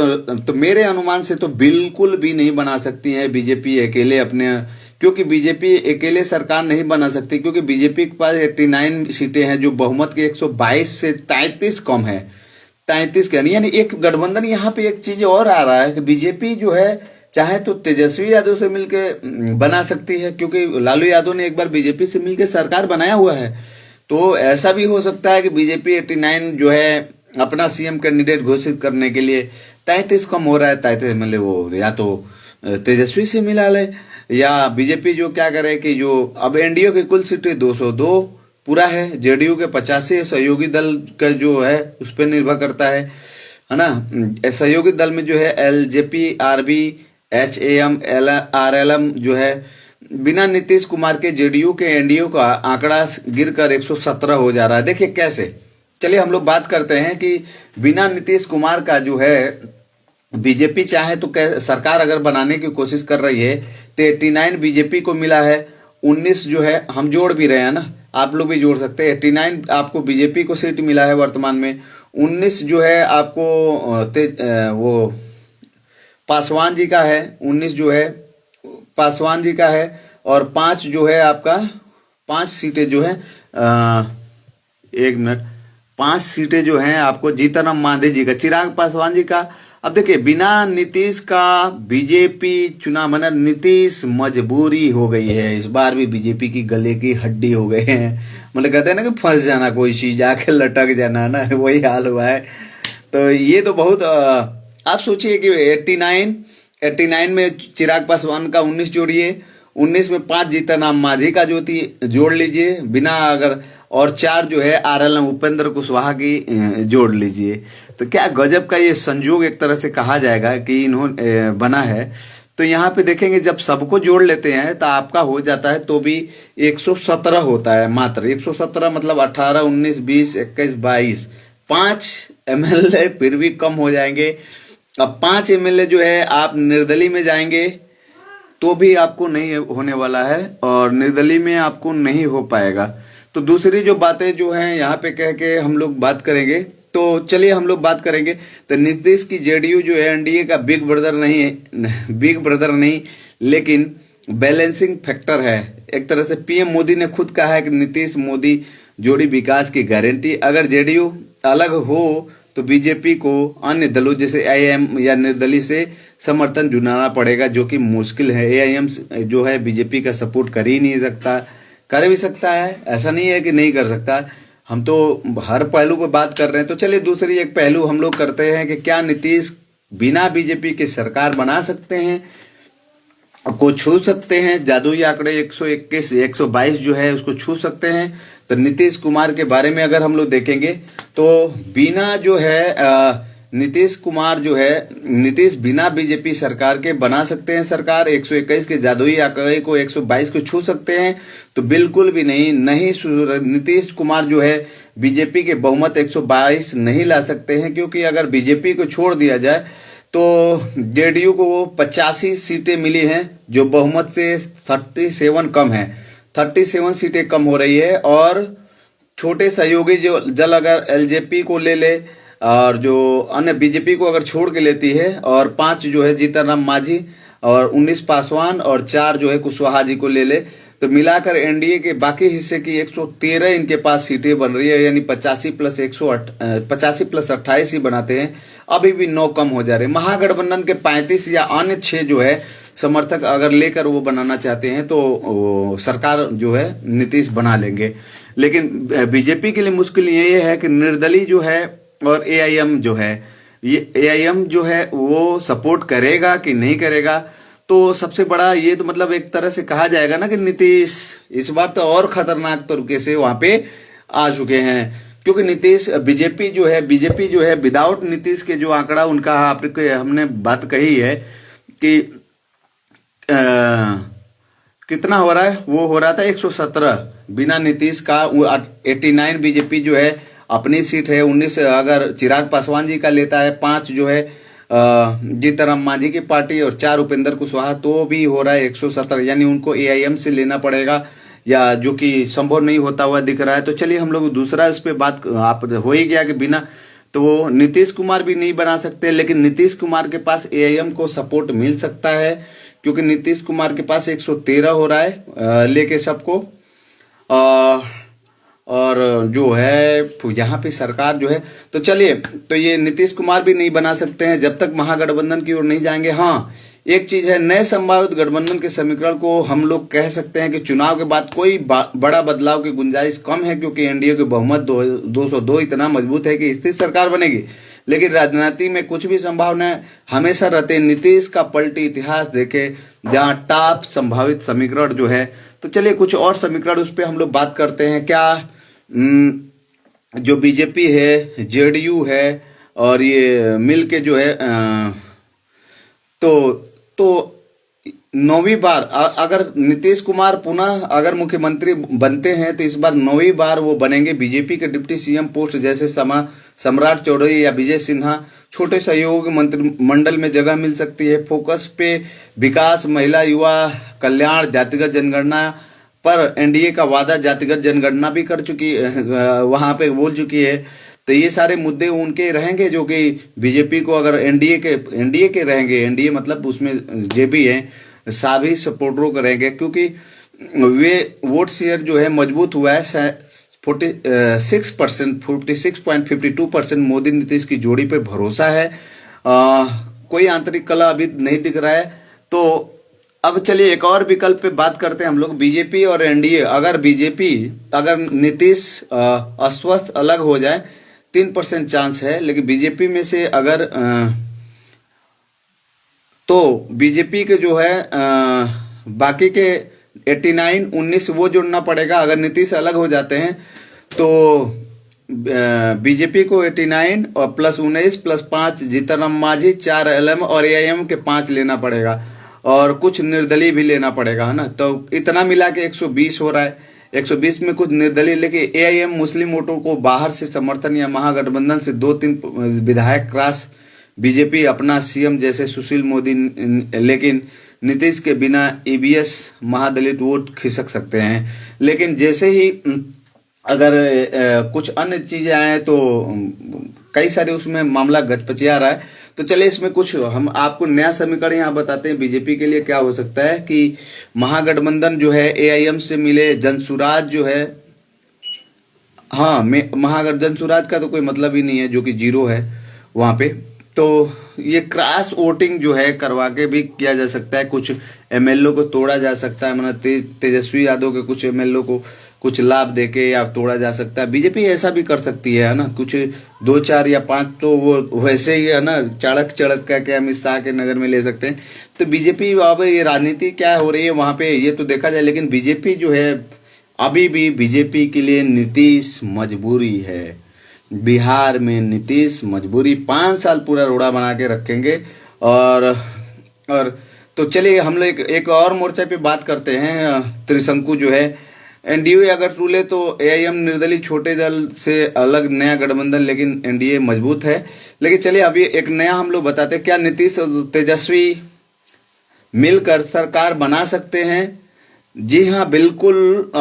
तो मेरे अनुमान से तो बिल्कुल भी नहीं बना सकती है बीजेपी अकेले अपने, क्योंकि बीजेपी अकेले सरकार नहीं बना सकती, क्योंकि बीजेपी के पास 89 सीटें हैं जो बहुमत के 122 से 33 कम है। 33 के यानी एक गठबंधन। यहाँ पे एक चीज और आ रहा है कि बीजेपी जो है चाहे तो तेजस्वी यादव से मिलके बना सकती है, क्योंकि लालू यादव ने एक बार बीजेपी से मिलकर सरकार बनाया हुआ है। तो ऐसा भी हो सकता है कि बीजेपी 89 जो है अपना सीएम कैंडिडेट घोषित करने के लिए 33 कम हो रहा है, 33 मिले वो या तो तेजस्वी से मिला ले, या बीजेपी जो क्या करे कि जो अब एनडीए की कुल सीटें 202 पूरा है, जेडीयू के 85, सहयोगी दल का जो है उस पर निर्भर करता है ना। सहयोगी दल में जो है एलजेपी, आरबी, एचएएम, आरएलएम जो है बिना नीतीश कुमार के जेडीयू के एनडीए का आंकड़ा गिरकर 117 हो जा रहा है। देखिए कैसे। चलिए हम लोग बात करते हैं कि बिना नीतीश कुमार का जो है बीजेपी चाहे तो सरकार अगर बनाने की कोशिश कर रही है तो 89 बीजेपी को मिला है, 19 जो है हम जोड़ भी रहे हैं ना, आप लोग भी जोड़ सकते हैं। 89 आपको बीजेपी को सीट मिला है वर्तमान में, 19 जो है आपको वो पासवान जी का है, 19 जो है पासवान जी का है, और 5 जो है आपका 5 सीटें जो है एक मिनट, 5 सीटें जो हैं आपको जीतन मांझी जी का, चिराग पासवान जी का। अब देखिए बिना नीतीश का बीजेपी चुनाव, मतलब नीतीश मजबूरी हो गई है इस बार भी, बीजेपी की गले की हड्डी हो गए हैं। मतलब कहते हैं ना कि फंस जाना कोई चीज, आके लटक जाना ना, वही हाल हुआ है। तो ये तो बहुत आप सोचिए कि 89 में चिराग पासवान का 19 जोड़िए, 19 में 5 जीतन राम मांझी का ज्योति जोड़ लीजिए बिना अगर, और 4 जो है आरएलएम उपेंद्र कुशवाहा की जोड़ लीजिए। तो क्या गजब का ये संयोग एक तरह से कहा जाएगा कि इन्होंने बना है। तो यहाँ पे देखेंगे जब सबको जोड़ लेते हैं तो आपका हो जाता है तो भी 117 होता है, मात्र 117, मतलब 18, 19, 20, 21, 22, 5 एमएलए फिर भी कम हो जाएंगे। अब 5 एमएलए जो है आप निर्दलीय में जाएंगे तो भी आपको नहीं होने वाला है, और निर्दलीय में आपको नहीं हो पाएगा। तो दूसरी जो बातें जो हैं यहाँ पे कह के हम लोग बात करेंगे, तो चलिए हम लोग बात करेंगे। तो नीतीश की जेडीयू जो है एनडीए का बिग ब्रदर नहीं है, बिग ब्रदर नहीं, लेकिन बैलेंसिंग फैक्टर है एक तरह से। पीएम मोदी ने खुद कहा है कि नीतीश मोदी जोड़ी विकास की गारंटी। अगर जेडीयू अलग हो तो बीजेपी को अन्य दलों जैसे एआईएम या निर्दलीय से समर्थन जुटाना पड़ेगा, जो कि मुश्किल है। एआईएम जो है बीजेपी का सपोर्ट कर ही नहीं सकता, कर भी सकता है, ऐसा नहीं है कि नहीं कर सकता। हम तो हर पहलू पर बात कर रहे हैं। तो चलिए दूसरी एक पहलू हम लोग करते हैं कि क्या नीतीश बिना बीजेपी के सरकार बना सकते हैं, को छू सकते हैं? जादुई आंकड़े 121, 122 जो है उसको छू सकते हैं। तो नीतीश कुमार के बारे में अगर हम लोग देखेंगे तो बिना जो है नीतीश कुमार जो है, नीतीश बिना बीजेपी सरकार के बना सकते हैं सरकार। 121 के जादुई आंकड़े को 122 को छू सकते हैं? तो बिल्कुल भी नहीं, नीतीश कुमार जो है बीजेपी के बहुमत 122 नहीं ला सकते हैं, क्योंकि अगर बीजेपी को छोड़ दिया जाए तो जेडीयू को वो 85 सीटें मिली हैं जो बहुमत से 37 कम है, 37 सीटें कम हो रही है। और छोटे सहयोगी जो दल अगर एलजेपी को ले ले और जो अन्य बीजेपी को अगर छोड़ के लेती है, और 5 जो है जीतन राम मांझी और 19 पासवान और 4 जो है कुशवाहा जी को ले ले, तो मिलाकर एनडीए के बाकी हिस्से की 113 इनके पास सीटें बन रही है, यानी 85 प्लस 28 ही बनाते हैं। अभी भी 9 कम हो जा रहे हैं। महागठबंधन के 35 या अन्य 6 जो है समर्थक अगर लेकर वो बनाना चाहते हैं तो सरकार जो है नीतीश बना लेंगे। लेकिन बीजेपी के लिए मुश्किल ये है कि निर्दलीय जो है और एआईएम जो है, ये एआईएम जो है वो सपोर्ट करेगा कि नहीं करेगा। तो सबसे बड़ा ये तो मतलब एक तरह से कहा जाएगा ना कि नीतीश इस बार तो और खतरनाक तरीके से वहां पे आ चुके हैं, क्योंकि नीतीश बीजेपी जो है विदाउट नीतीश के जो आंकड़ा उनका आपके हमने बात कही है कि कितना हो रहा है, वो हो रहा था 117 बिना नीतीश का। 89 बीजेपी जो है अपनी सीट है 19, अगर चिराग पासवान जी का लेता है 5 जो है जीतन मांझी की पार्टी और 4 उपेंद्र कुशवाहा, तो भी हो रहा है 170, यानी उनको एआईएम से लेना पड़ेगा, या जो कि संभव नहीं होता हुआ दिख रहा है। तो चलिए हम लोग दूसरा इस पे बात, आप हो ही गया कि बिना, तो वो नीतीश कुमार भी नहीं बना सकते, लेकिन नीतीश कुमार के पास एआईएम को सपोर्ट मिल सकता है, क्योंकि नीतीश कुमार के पास 113 हो रहा है लेके सबको। और जो है यहाँ पे सरकार जो है, तो चलिए, तो ये नीतीश कुमार भी नहीं बना सकते हैं जब तक महागठबंधन की ओर नहीं जाएंगे। हाँ, एक चीज है, नए संभावित गठबंधन के समीकरण को हम लोग कह सकते हैं कि चुनाव के बाद कोई बड़ा बदलाव की गुंजाइश कम है, क्योंकि एनडीए के बहुमत 202 इतना मजबूत है कि स्थिर सरकार बनेगी। लेकिन राजनीति में कुछ भी संभावना हमेशा रहते। नीतीश का पलटी इतिहास देखे, जहां टॉप संभावित समीकरण जो है, तो चलिए कुछ और समीकरण उस पर हम लोग बात करते हैं। क्या जो बीजेपी है, जेडीयू है, और ये मिल के जो है तो 9वीं बार अगर नीतीश कुमार पुनः अगर मुख्यमंत्री बनते हैं तो इस बार 9वीं बार वो बनेंगे। बीजेपी के डिप्टी सीएम पोस्ट जैसे सम्राट चौधरी या विजय सिन्हा, छोटे सहयोग मंत्रिमंडल में जगह मिल सकती है। फोकस पे विकास, महिला, युवा कल्याण, जातिगत जनगणना पर एनडीए का वादा जातिगत जनगणना भी कर चुकी है, वहां पे बोल चुकी है। तो ये सारे मुद्दे उनके रहेंगे जो कि बीजेपी को, अगर एनडीए के रहेंगे, एनडीए मतलब उसमें जेपी है, सभी सपोर्टरों को रहेंगे, क्योंकि वे वोट शेयर जो है मजबूत हुआ है 46%, 46.52% मोदी नीतीश की जोड़ी पे भरोसा है। कोई आंतरिक कला अभी नहीं दिख रहा है। तो अब चलिए एक और विकल्प पे बात करते हैं हम लोग, बीजेपी और एनडीए। अगर नीतीश अस्वस्थ अलग हो जाए 3% चांस है, लेकिन बीजेपी में से अगर तो बीजेपी के जो है बाकी के 89, 19 वो जोड़ना पड़ेगा। अगर नीतीश अलग हो जाते हैं तो बीजेपी को 89 और plus 19 plus 5 Jitan Ram Manjhi, 4 LM और एआईएम के 5 लेना पड़ेगा, और कुछ निर्दलीय भी लेना पड़ेगा, है ना। तो इतना मिला के 120 हो रहा है। 120 में कुछ निर्दलीय, लेकिन एआईएम मुस्लिम वोटों को बाहर से समर्थन या महागठबंधन से 2-3 विधायक क्रॉस बीजेपी अपना सीएम जैसे सुशील मोदी, लेकिन नीतीश के बिना ईवीएस महादलित वोट खिसक सकते हैं। लेकिन जैसे ही अगर कुछ अन्य चीजें आए तो कई सारे उसमें मामला गजपचिया रहा है। तो चलिए इसमें कुछ हम आपको नया समीकरण यहाँ बताते हैं। बीजेपी के लिए क्या हो सकता है कि महागठबंधन जो है एआईएम से मिले, जनसुराज जो है, हाँ जनसुराज का तो कोई मतलब ही नहीं है, जो कि 0 है वहां पे। तो ये क्रॉस वोटिंग जो है करवा के भी किया जा सकता है, कुछ एमएलओ को तोड़ा जा सकता है, मतलब तेजस्वी यादव के कुछ एमएलओ को कुछ लाभ देके या तोड़ा जा सकता है। बीजेपी ऐसा भी कर सकती है ना, कुछ 2, 4 या 5 तो वो वैसे ही है ना, चढ़क का अमित शाह के नगर में ले सकते हैं। तो बीजेपी अब ये राजनीति क्या हो रही है वहां पे ये तो देखा जाए, लेकिन बीजेपी जो है अभी भी बीजेपी के लिए नीतीश मजबूरी है। बिहार में नीतीश मजबूरी, 5 साल पूरा रोड़ा बना के रखेंगे। और तो चलिए हम लोग एक और मोर्चे पे बात करते हैं। त्रिशंकु जो है, एनडीए अगर रूले तो एआईएम निर्दलीय छोटे दल से अलग नया गठबंधन, लेकिन एनडीए मजबूत है। लेकिन चलिए अभी एक नया हम लोग बताते हैं, क्या नीतीश और तेजस्वी मिलकर सरकार बना सकते हैं? जी हाँ, बिल्कुल।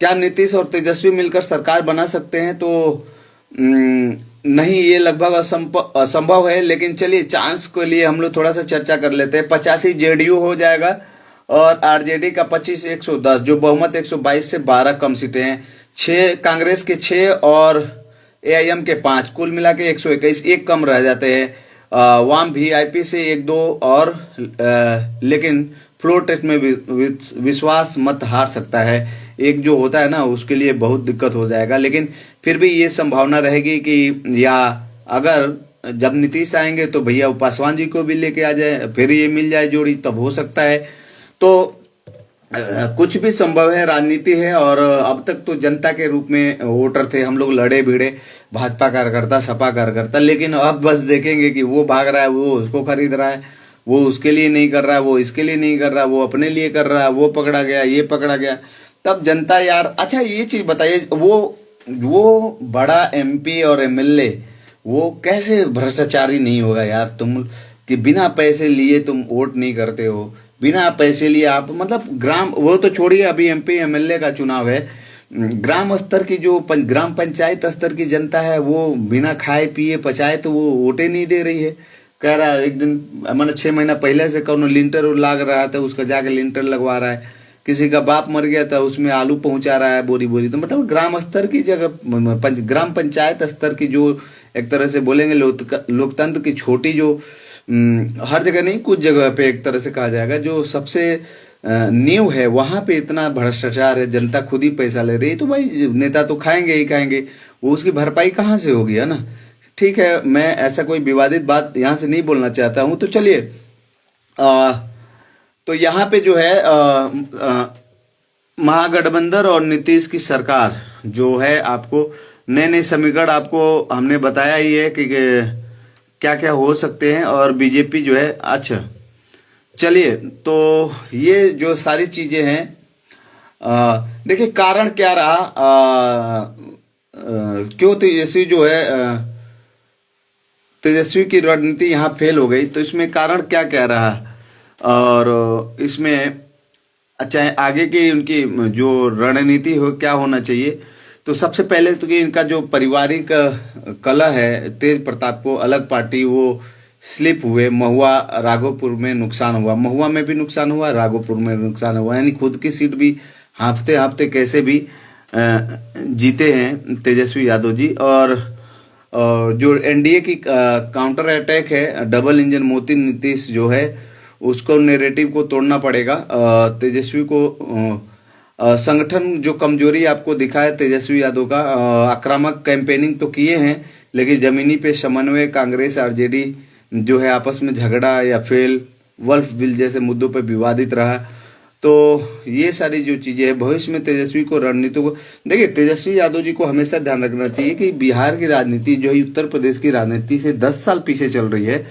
क्या नीतीश और तेजस्वी मिलकर सरकार बना सकते हैं? तो नहीं, ये लगभग असंभव है। लेकिन चलिए चांस के लिए हम लोग थोड़ा सा चर्चा कर लेते हैं। 85 जेडीयू हो जाएगा और आरजेडी का 25, 110, जो बहुमत 122 से 12 कम सीटें हैं। 6 कांग्रेस के 6 और एआईएम के 5, कुल मिला के 121, एक कम रह जाते हैं। वाम वीआईपी से 1-2 और लेकिन फ्लोर टेस्ट में विश्वास मत हार सकता है। एक जो होता है ना, उसके लिए बहुत दिक्कत हो जाएगा। लेकिन फिर भी ये संभावना रहेगी कि या अगर जब नीतीश आएंगे तो भैया पासवान जी को भी लेके आ जाए, फिर ये मिल जाए जोड़ी, तब हो सकता है। तो कुछ भी संभव है, राजनीति है। और अब तक तो जनता के रूप में वोटर थे, हम लोग लड़े भिड़े, भाजपा कार्यकर्ता, सपा कार्यकर्ता। लेकिन अब बस देखेंगे कि वो भाग रहा है, वो उसको खरीद रहा है, वो उसके लिए नहीं कर रहा है, वो इसके लिए नहीं कर रहा है, वो अपने लिए कर रहा है, वो पकड़ा गया, ये पकड़ा गया। तब जनता यार, अच्छा ये चीज बताइए, वो वो बड़ा एमपी और एमएलए वो कैसे भ्रष्टाचारी नहीं होगा यार। तुम कि बिना पैसे लिए तुम वोट नहीं करते हो, बिना पैसे लिए आप मतलब ग्राम, वो तो छोड़िए अभी एमपी एमएलए का चुनाव है, ग्राम स्तर की जो ग्राम पंचायत स्तर की जनता है वो बिना खाए पिए पचाए तो वो वोटे नहीं दे रही है। कह रहा है एक दिन मैंने 6 महीना पहले से कौन लिंटर लाग रहा था उसका जाके लिंटर लगवा रहा है, किसी का बाप मर गया था उसमें आलू पहुंचा रहा है बोरी बोरी। तो मतलब ग्राम स्तर की जगह ग्राम पंचायत स्तर की जो एक तरह से बोलेंगे लोकतंत्र की छोटी जो हर जगह नहीं कुछ जगह पे एक तरह से कहा जाएगा जो सबसे नींव है वहां पे इतना भ्रष्टाचार है, जनता खुद ही पैसा ले रही है, तो भाई नेता तो खाएंगे ही खाएंगे, वो उसकी भरपाई कहाँ से होगी, है ना। ठीक है, मैं ऐसा कोई विवादित बात यहाँ से नहीं बोलना चाहता हूँ। तो चलिए तो यहाँ पे जो है महागठबंधन और नीतीश की सरकार जो है, आपको नए नए समीकरण आपको हमने बताया ही है कि क्या क्या हो सकते हैं, और बीजेपी जो है अच्छा। चलिए तो ये जो सारी चीजें हैं देखिए कारण क्या रहा, क्यों तेजस्वी जो है तेजस्वी की रणनीति यहाँ फेल हो गई, तो इसमें कारण क्या क्या रहा, और इसमें अच्छा आगे की उनकी जो रणनीति हो क्या होना चाहिए। तो सबसे पहले तो कि इनका जो पारिवारिक कलह है, तेज प्रताप को अलग पार्टी वो स्लिप हुए, महुआ राघोपुर में नुकसान हुआ, महुआ में भी नुकसान हुआ, राघोपुर में नुकसान हुआ, यानी खुद की सीट भी हाँफते हाँफते कैसे भी जीते हैं तेजस्वी यादव जी। और जो एनडीए की काउंटर अटैक है डबल इंजन मोदी नीतीश जो है उसको नैरेटिव को तोड़ना पड़ेगा तेजस्वी को। संगठन जो कमजोरी आपको दिखा है तेजस्वी यादव का, आक्रामक कैंपेनिंग तो किए हैं लेकिन जमीनी पे समन्वय कांग्रेस आरजेडी जो है आपस में झगड़ा या फेल वल्फ बिल जैसे मुद्दों पर विवादित रहा। तो ये सारी जो चीजें हैं भविष्य में तेजस्वी को रणनीति को देखिए, तेजस्वी यादव जी को हमेशा ध्यान रखना चाहिए कि बिहार की राजनीति जो है उत्तर प्रदेश की राजनीति से 10 साल पीछे चल रही है,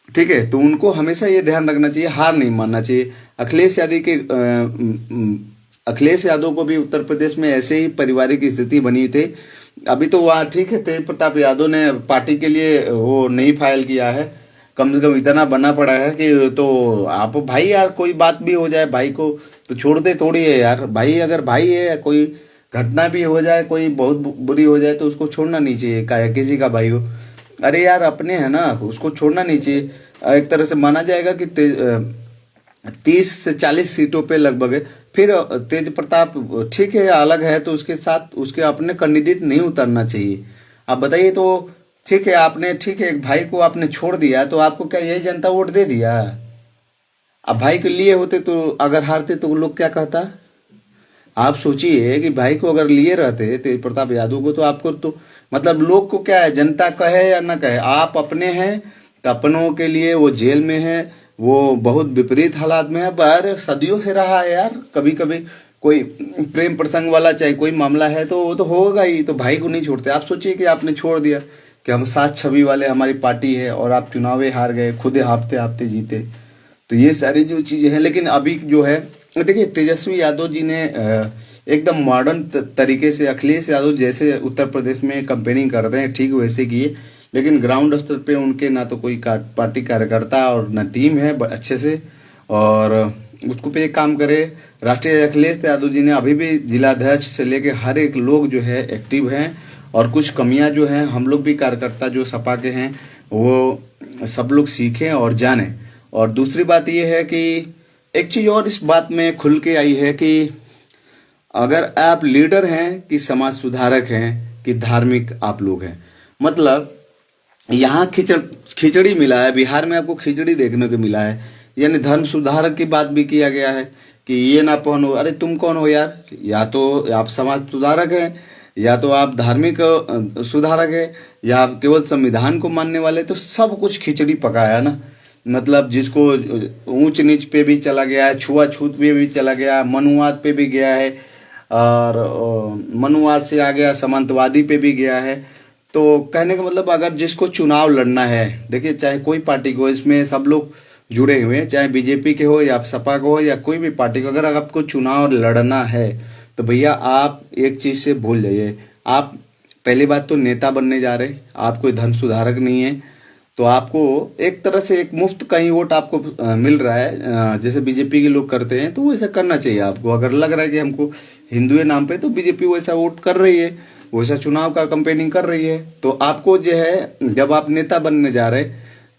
ठीक है। तो उनको हमेशा ये ध्यान रखना चाहिए, हार नहीं मानना चाहिए। अखिलेश यादव को भी उत्तर प्रदेश में ऐसे ही पारिवारिक स्थिति बनी थी, अभी तो वहाँ ठीक है तेज प्रताप यादव ने पार्टी के लिए वो नहीं फाइल किया है, कम से कम इतना बनना पड़ा है कि तो आप भाई यार कोई बात भी हो जाए भाई को तो छोड़ते थोड़ी है यार, भाई अगर भाई है कोई घटना भी हो जाए कोई बहुत बुरी हो जाए तो उसको छोड़ना नहीं चाहिए, किसी का भाई हो, अरे यार अपने है ना उसको छोड़ना नहीं चाहिए। एक तरह से माना जाएगा कि 30 से 40 सीटों पे लगभग है। फिर तेज प्रताप ठीक है अलग है तो उसके साथ उसके अपने कैंडिडेट नहीं उतरना चाहिए। आप बताइए तो ठीक है आपने ठीक है एक भाई को आपने छोड़ दिया तो आपको क्या यही जनता वोट दे दिया? अब भाई के लिए होते तो अगर हारते तो लोग क्या कहता? आप सोचिए कि भाई को अगर लिए रहते तेज प्रताप यादव को तो आपको तो मतलब लोग को क्या है, जनता कहे या ना कहे आप अपने हैं, तो अपनों के लिए वो जेल में है, वो बहुत विपरीत हालात में है, पर सदियों से रहा है यार। कभी कभी कोई प्रेम प्रसंग वाला चाहे कोई मामला है तो वो तो होगा ही, तो भाई को नहीं छोड़ते। आप सोचिए कि आपने छोड़ दिया कि हम 7 छवि वाले हमारी पार्टी है और आप चुनावे हार गए, खुद हाफते हाफते जीते। तो ये सारी जो चीजें हैं, लेकिन अभी जो है देखिए तेजस्वी यादव जी ने एकदम मॉडर्न तरीके से अखिलेश यादव जैसे उत्तर प्रदेश में कंपेनिंग करते हैं ठीक वैसे किए, लेकिन ग्राउंड स्तर पे उनके ना तो कोई पार्टी कार्यकर्ता और ना टीम है अच्छे से, और उसको पे काम करे। राष्ट्रीय अखिलेश यादव जी ने अभी भी जिलाध्यक्ष से लेके हर एक लोग जो है एक्टिव हैं, और कुछ कमियां जो हैं हम लोग भी कार्यकर्ता जो सपा के हैं वो सब लोग सीखें और जानें। और दूसरी बात ये है कि एक चीज और इस बात में खुल के आई है कि अगर आप लीडर हैं कि समाज सुधारक हैं कि धार्मिक आप लोग हैं, मतलब यहाँ खिचड़ी मिला है, बिहार में आपको खिचड़ी देखने को मिला है, यानी धर्म सुधारक की बात भी किया गया है कि ये ना पहनो। अरे तुम कौन हो यार? या तो आप समाज सुधारक हैं या तो आप धार्मिक सुधारक है या आप केवल संविधान को मानने वाले, तो सब कुछ खिचड़ी पकाया है ना। मतलब जिसको ऊंच नीच पे भी चला गया है, छुआछूत पे भी चला गया है, मनुवाद पे भी गया है, और मनुवाद से आ गया सामंतवादी पे भी गया है। तो कहने का मतलब अगर जिसको चुनाव लड़ना है, देखिए चाहे कोई पार्टी को, इसमें सब लोग जुड़े हुए हैं, चाहे बीजेपी के हो या सपा को हो या कोई भी पार्टी को, अगर आपको चुनाव लड़ना है तो भैया आप एक चीज से भूल जाइए, आप पहली बात तो नेता बनने जा रहे, आप कोई धर्म सुधारक नहीं है, तो आपको एक तरह से एक मुफ्त कहीं वोट आपको मिल रहा है, जैसे बीजेपी के लोग करते हैं, तो वैसा करना चाहिए आपको। अगर लग रहा है कि हमको हिंदू के नाम पे, तो बीजेपी वैसा वोट कर रही है, वैसा चुनाव का कंपेनिंग कर रही है। तो आपको जो है, जब आप नेता बनने जा रहे,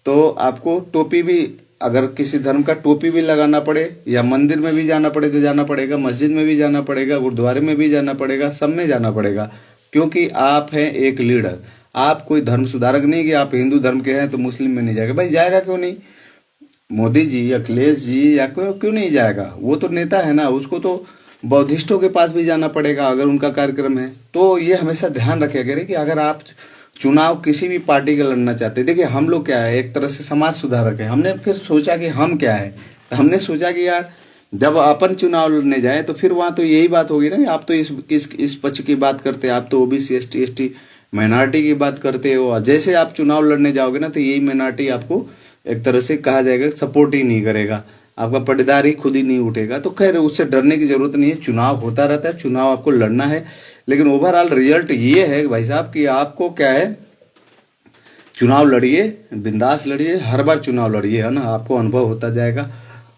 तो आपको टोपी भी, अगर किसी धर्म का टोपी भी लगाना पड़े, या मंदिर में भी जाना पड़े तो जाना पड़ेगा, मस्जिद में भी जाना पड़ेगा, गुरुद्वारे में भी जाना पड़ेगा, सब में जाना पड़ेगा, क्योंकि आप हैं एक लीडर। आप कोई धर्म सुधारक नहीं कि आप हिंदू धर्म के हैं तो मुस्लिम में नहीं जाएगा। भाई जाएगा क्यों नहीं? मोदी जी, अखिलेश जी, या क्यों क्यों नहीं जाएगा? वो तो नेता है ना, उसको तो बौद्धिस्टों के पास भी जाना पड़ेगा अगर उनका कार्यक्रम है। तो ये हमेशा ध्यान रखा करें कि अगर आप चुनाव किसी भी पार्टी का लड़ना चाहते हैं, देखिए हम लोग क्या है, एक तरह से समाज सुधारक है। हमने फिर सोचा कि हम क्या है, तो हमने सोचा कि यार जब अपन चुनाव लड़ने जाए तो फिर वहां तो यही बात होगी ना, आप तो इस पक्ष की बात करते हैं, आप तो ओबीसी एसटी एसटी माइनॉरिटी की बात करते हो, और जैसे आप चुनाव लड़ने जाओगे ना, तो यही माइनॉरिटी आपको एक तरह से कहा जाएगा सपोर्ट ही नहीं करेगा, आपका पट्टेदार ही खुद ही नहीं उठेगा। तो खैर उससे डरने की जरूरत नहीं है, चुनाव होता रहता है, चुनाव आपको लड़ना है। लेकिन ओवरऑल रिजल्ट ये है भाई साहब कि आपको क्या है, चुनाव लड़िए, बिंदास लड़िए, हर बार चुनाव लड़िए, है ना, आपको अनुभव होता जाएगा।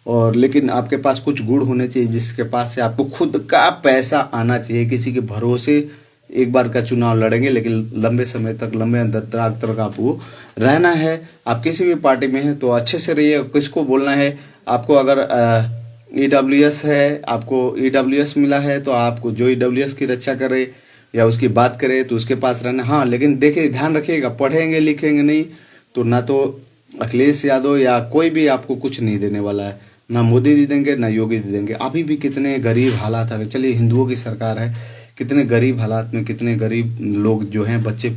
और लेकिन आपके पास कुछ गुण होने चाहिए, जिसके पास से आपको खुद का पैसा आना चाहिए। किसी के भरोसे एक बार का चुनाव लड़ेंगे, लेकिन लंबे समय तक, लंबे अंतराल तक आपको रहना है। आप किसी भी पार्टी में हैं तो अच्छे से रहिए। किसको बोलना है आपको, अगर ईडब्ल्यूएस है, आपको ईडब्ल्यूएस मिला है, तो आपको जो ईडब्ल्यूएस की रक्षा करे या उसकी बात करे तो उसके पास रहना। हाँ, लेकिन देखिए ध्यान रखिएगा, पढ़ेंगे लिखेंगे नहीं तो ना तो अखिलेश यादव या कोई भी आपको कुछ नहीं देने वाला है, ना मोदी जी देंगे ना योगी जी देंगे। अभी भी कितने गरीब हालात है, चलिए हिंदुओं की सरकार है, कितने गरीब हालात में कितने गरीब लोग जो हैं, बच्चे,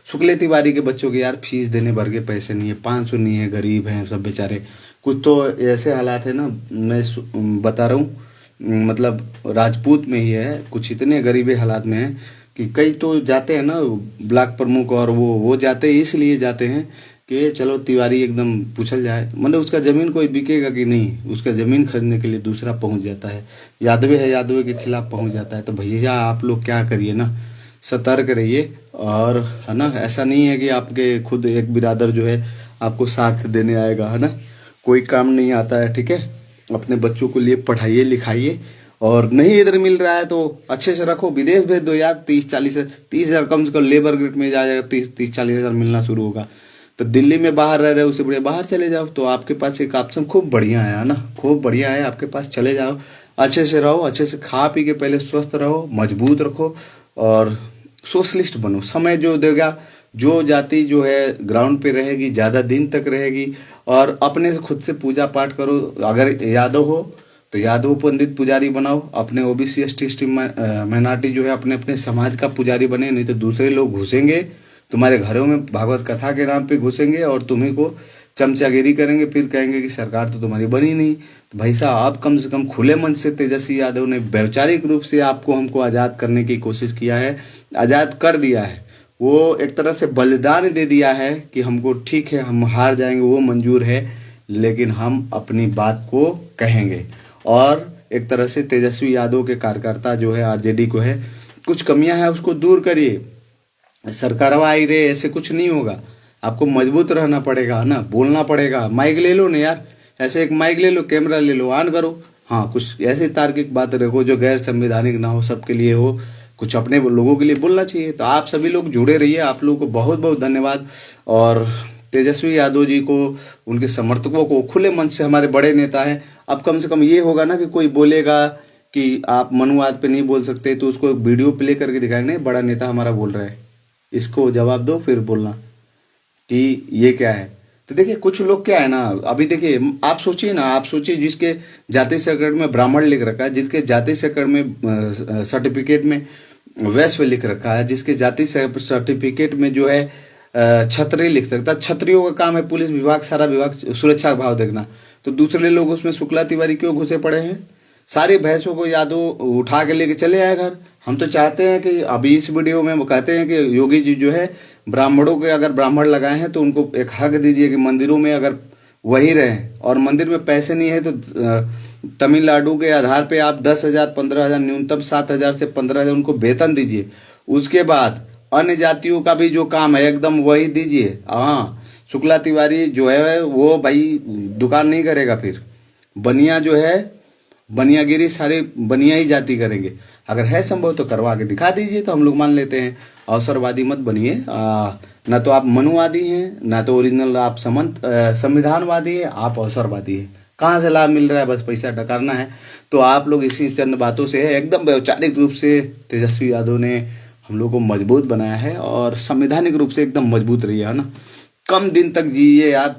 शुक्ला तिवारी के बच्चों के यार फीस देने भर के पैसे नहीं है, 500 नहीं है, गरीब हैं सब बेचारे। कुछ तो ऐसे हालात है ना, मैं बता रहा हूँ, मतलब राजपूत में ही है, कुछ इतने गरीबी हालात में है कि कई तो जाते हैं ना ब्लॉक प्रमुख, और वो जाते इसलिए जाते हैं कि चलो तिवारी एकदम पूछल जाए, मतलब उसका जमीन कोई बिकेगा कि नहीं, उसका जमीन खरीदने के लिए दूसरा पहुंच जाता है, यादवे है यादवे के खिलाफ पहुंच जाता है। तो भैया आप लोग क्या करिए ना, सतर्क रहिए। और है ना, ऐसा नहीं है कि आपके खुद एक बिरादर जो है आपको साथ देने आएगा, है ना, कोई काम नहीं आता है। ठीक है, अपने बच्चों को लिए पढ़ाइए लिखाइए, और नहीं इधर मिल रहा है तो अच्छे से रखो, विदेश भेज दो यार। 30-40 कम से कम लेबर ग्रेड में जाएगा, 30-40 हजार मिलना शुरू होगा। तो दिल्ली में बाहर रह रहे हो, उससे बढ़िया बाहर चले जाओ। तो आपके पास एक ऑप्शन खूब बढ़िया है ना, खूब बढ़िया है आपके पास, चले जाओ, अच्छे से रहो, अच्छे से खा पी के पहले स्वस्थ रहो, मजबूत रखो, और सोशलिस्ट बनो। समय जो देगा, जो जाति जो है ग्राउंड पे रहेगी, ज़्यादा दिन तक रहेगी, और अपने से खुद से पूजा पाठ करो। अगर यादव हो तो यादव पंडित पुजारी बनाओ, अपने ओबीसी एसटी एसटी माइनॉरिटी जो है अपने अपने समाज का पुजारी बने, नहीं तो दूसरे लोग घुसेंगे तुम्हारे घरों में, भागवत कथा के नाम पे घुसेंगे और तुम्ही को चमचागिरी करेंगे, फिर कहेंगे कि सरकार तो तुम्हारी बनी नहीं। तो भाई साहब आप कम से कम खुले मन से, तेजस्वी यादव ने वैचारिक रूप से आपको हमको आज़ाद करने की कोशिश किया है, आज़ाद कर दिया है। वो एक तरह से बलिदान दे दिया है कि हमको ठीक है हम हार जाएंगे, वो मंजूर है, लेकिन हम अपनी बात को कहेंगे। और एक तरह से तेजस्वी यादव के कार्यकर्ता जो है, आरजेडी को है, कुछ कमियां हैं उसको दूर करिए। सरकारवा आई रे ऐसे कुछ नहीं होगा, आपको मजबूत रहना पड़ेगा ना, बोलना पड़ेगा। माइक ले लो ना यार, ऐसे एक माइक ले लो, कैमरा ले लो, ऑन करो। हाँ, कुछ ऐसी तार्किक बात रखो जो गैर संवैधानिक ना हो, सबके लिए हो, कुछ अपने लोगों के लिए बोलना चाहिए। तो आप सभी लोग जुड़े रहिए, आप लोगों को बहुत बहुत धन्यवाद। और तेजस्वी यादव जी को, उनके समर्थकों को, खुले मन से, हमारे बड़े नेता हैं। अब कम से कम ये होगा ना कि कोई बोलेगा कि आप मनुवाद पे नहीं बोल सकते, तो उसको वीडियो प्ले करके दिखाएंगे, नहीं बड़ा नेता हमारा बोल रहा है, इसको जवाब दो, फिर बोलना कि ये क्या है। तो देखिए कुछ लोग क्या है ना, अभी देखिए आप सोचिए ना, आप सोचिए जिसके जाति सर्टिफिकेट में ब्राह्मण लिख रखा है, जिसके जाति सर्टिफिकेट में वैश्य लिख रखा है, जिसके जाति सर्टिफिकेट में जो है क्षत्रिय लिख सकता है। क्षत्रियों का काम है पुलिस विभाग, सारा विभाग, सुरक्षा भाव देखना। तो दूसरे लोग उसमें शुक्ला तिवारी क्यों घुसे पड़े हैं? सारी भैंसों को यादव उठा के लेके चले आए घर। हम तो चाहते हैं कि अभी इस वीडियो में वो कहते हैं कि योगी जी जो है ब्राह्मणों के, अगर ब्राह्मण लगाए हैं तो उनको एक हक दीजिए कि मंदिरों में अगर वही रहें, और मंदिर में पैसे नहीं है तो तमिलनाडु के आधार पे आप 10,000 15,000, न्यूनतम 7,000 से 15,000 उनको वेतन दीजिए। उसके बाद अन्य जातियों का भी जो काम है एकदम वही दीजिए। हाँ, शुक्ला तिवारी जो है वो भाई दुकान नहीं करेगा, फिर बनिया जो है बनियागिरी सारे बनिया ही जाति करेंगे। अगर है संभव तो करवा के दिखा दीजिए, तो हम लोग मान लेते हैं। अवसरवादी मत बनिए। ना तो आप मनुवादी हैं, ना तो ओरिजिनल आप संविधानवादी है, आप अवसरवादी है। कहाँ से लाभ मिल रहा है? बस पैसा डकारना है। तो आप लोग इसी चंद बातों से एकदम वैचारिक रूप से तेजस्वी यादव ने हम लोग को मजबूत बनाया है, और संवैधानिक रूप से एकदम मजबूत रही है ना। कम दिन तक जिए यार,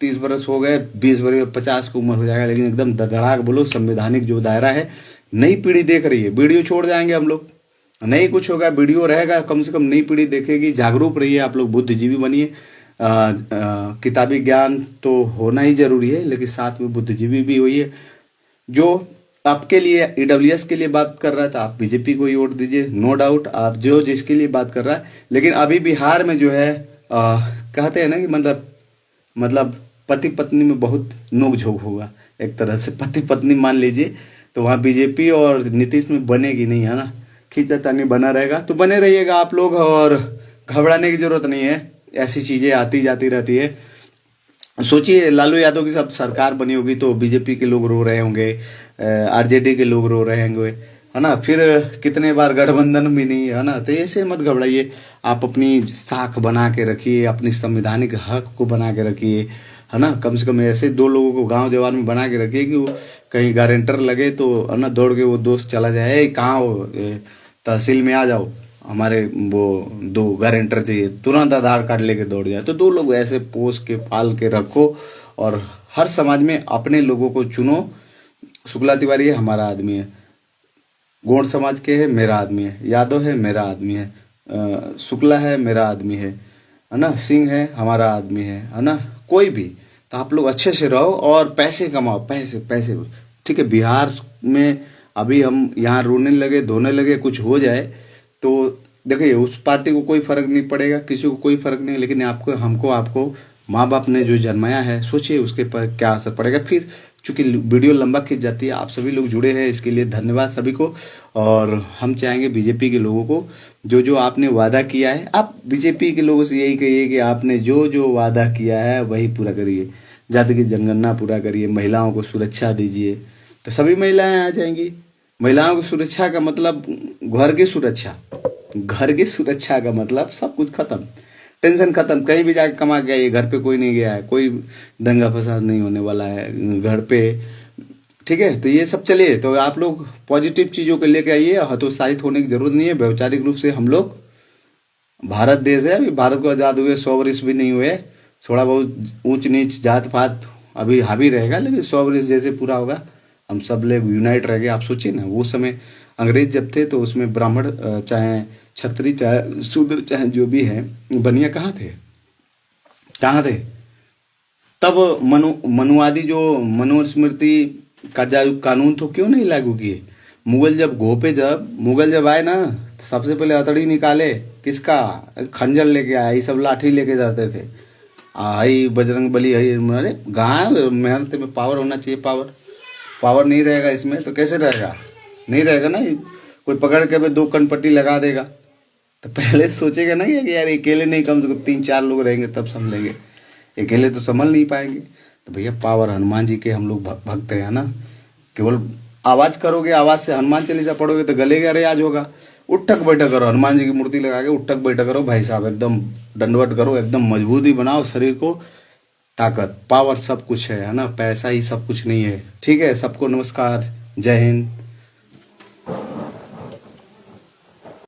30 बरस हो गए, 20 बरस 50 की उम्र हो जाएगा, लेकिन एकदम धड़ाक बोलो। संवैधानिक जो दायरा है, नई पीढ़ी देख रही है। वीडियो छोड़ जाएंगे हम लोग, नहीं कुछ होगा, वीडियो रहेगा, कम से कम नई पीढ़ी देखेगी। जागरूक रहिए आप लोग, बुद्धिजीवी बनिए। किताबी ज्ञान तो होना ही जरूरी है, लेकिन साथ में बुद्धिजीवी भी होइए। जो आपके लिए ईडब्ल्यूएस के लिए बात कर रहा था, आप बीजेपी को ही वोट दीजिए, नो डाउट। आप जो जिसके लिए बात कर रहा है, लेकिन अभी बिहार में जो है कहते हैं ना कि मतलब पति पत्नी में बहुत नोक-झोंक होगा, एक तरह से पति पत्नी मान लीजिए। तो वहाँ बीजेपी और नीतीश में बनेगी नहीं, है ना। खींचातानी बना रहेगा, तो बने रहिएगा आप लोग, और घबराने की जरूरत नहीं है। ऐसी चीजें आती जाती रहती है। सोचिए, लालू यादव की सब सरकार बनी होगी तो बीजेपी के लोग रो रहे होंगे, आरजेडी के लोग रो रहे होंगे, है ना। फिर कितने बार गठबंधन भी नहीं है ना। तो ऐसे मत घबराइए, आप अपनी साख बना के रखिए, अपनी संवैधानिक हक को बना के रखिए, है ना। कम से कम ऐसे 2 लोगों को गांव जवान में बना के रखिए कि वो कहीं गारंटर लगे तो है ना, दौड़ के वो दोस्त चला जाए, कहाँ हो, तहसील में आ जाओ, हमारे वो 2 गारंटर चाहिए, तुरंत आधार कार्ड लेके दौड़ जाए। तो 2 लोग ऐसे पोस के पाल के रखो, और हर समाज में अपने लोगों को चुनो। शुक्ला तिवारी है, हमारा आदमी है। गौड़ समाज के है, मेरा आदमी है। यादव है, मेरा आदमी है। शुक्ला है, मेरा आदमी है ना। सिंह है, हमारा आदमी है ना। कोई भी, तो आप लोग अच्छे से रहो और पैसे कमाओ, पैसे पैसे। ठीक है, बिहार में अभी हम यहाँ रोने लगे, धोने लगे, कुछ हो जाए तो देखिए, उस पार्टी को कोई फर्क नहीं पड़ेगा, किसी को कोई फर्क नहीं, लेकिन आपको माँ बाप ने जो जन्माया है, सोचिए उसके पर क्या असर पड़ेगा। फिर चूंकि वीडियो लंबा खिंच जाती है, आप सभी लोग जुड़े हैं, इसके लिए धन्यवाद सभी को। और हम चाहेंगे बीजेपी के लोगों को, जो जो आपने वादा किया है, आप बीजेपी के लोगों से यही कहिए कि आपने जो जो वादा किया है वही पूरा करिए। जाति की जनगणना पूरा करिए, महिलाओं को सुरक्षा दीजिए, तो सभी महिलाएं आ जाएंगी। महिलाओं की सुरक्षा का मतलब घर की सुरक्षा, घर की सुरक्षा का मतलब सब कुछ खत्म, टेंशन खत्म। कहीं भी जाके कमा के आइए, घर पे कोई नहीं गया है, कोई दंगा फसाद नहीं होने वाला है घर पे। ठीक है, तो ये सब चलिए, तो आप लोग पॉजिटिव चीजों को लेके आइए, हतोत्साहित होने की जरूरत नहीं है। वैचारिक रूप से हम लोग, भारत देश है, अभी भारत को आजाद हुए 100 वर्ष भी नहीं हुए। थोड़ा बहुत ऊंच नीच जात पात अभी हावी रहेगा, लेकिन 100 वर्ष जैसे पूरा होगा, हम सब लोग यूनाइट रहेंगे। आप सोचिए ना, वो समय अंग्रेज जब थे तो उसमें ब्राह्मण चाहे छत्री चाहे शूद्र चाहे जो भी है, बनिया कहाँ थे, कहाँ थे? तब मनुवादी जो मनुस्मृति का जो कानून तो क्यों नहीं लागू किए? मुगल जब आए ना, तो सबसे पहले हथौड़ी निकाले, किसका? खंजर लेके आए, ये सब लाठी लेके जाते थे। आई बजरंग बली, अरे गांव मेहनत में पावर होना चाहिए। पावर नहीं रहेगा इसमें तो कैसे रहेगा? नहीं रहेगा ना। कोई पकड़ के 2 कनपट्टी लगा देगा, तो पहले सोचेगा ना कि यार अकेले नहीं, कम से कम 3-4 लोग रहेंगे तब संभलेंगे, अकेले तो संभल नहीं पाएंगे। तो भैया पावर हनुमान जी के हम लोग भक्त हैं ना। केवल आवाज करोगे, आवाज से हनुमान चालीसा पढ़ोगे तो गले का रियाज होगा। उठक बैठक करो, हनुमान जी की मूर्ति लगा के उठक बैठक करो भाई साहब, एकदम दंडवत करो, एकदम मजबूती बनाओ शरीर को। ताकत, पावर सब कुछ है ना, पैसा ही सब कुछ नहीं है। ठीक है, सबको नमस्कार, जय हिंद।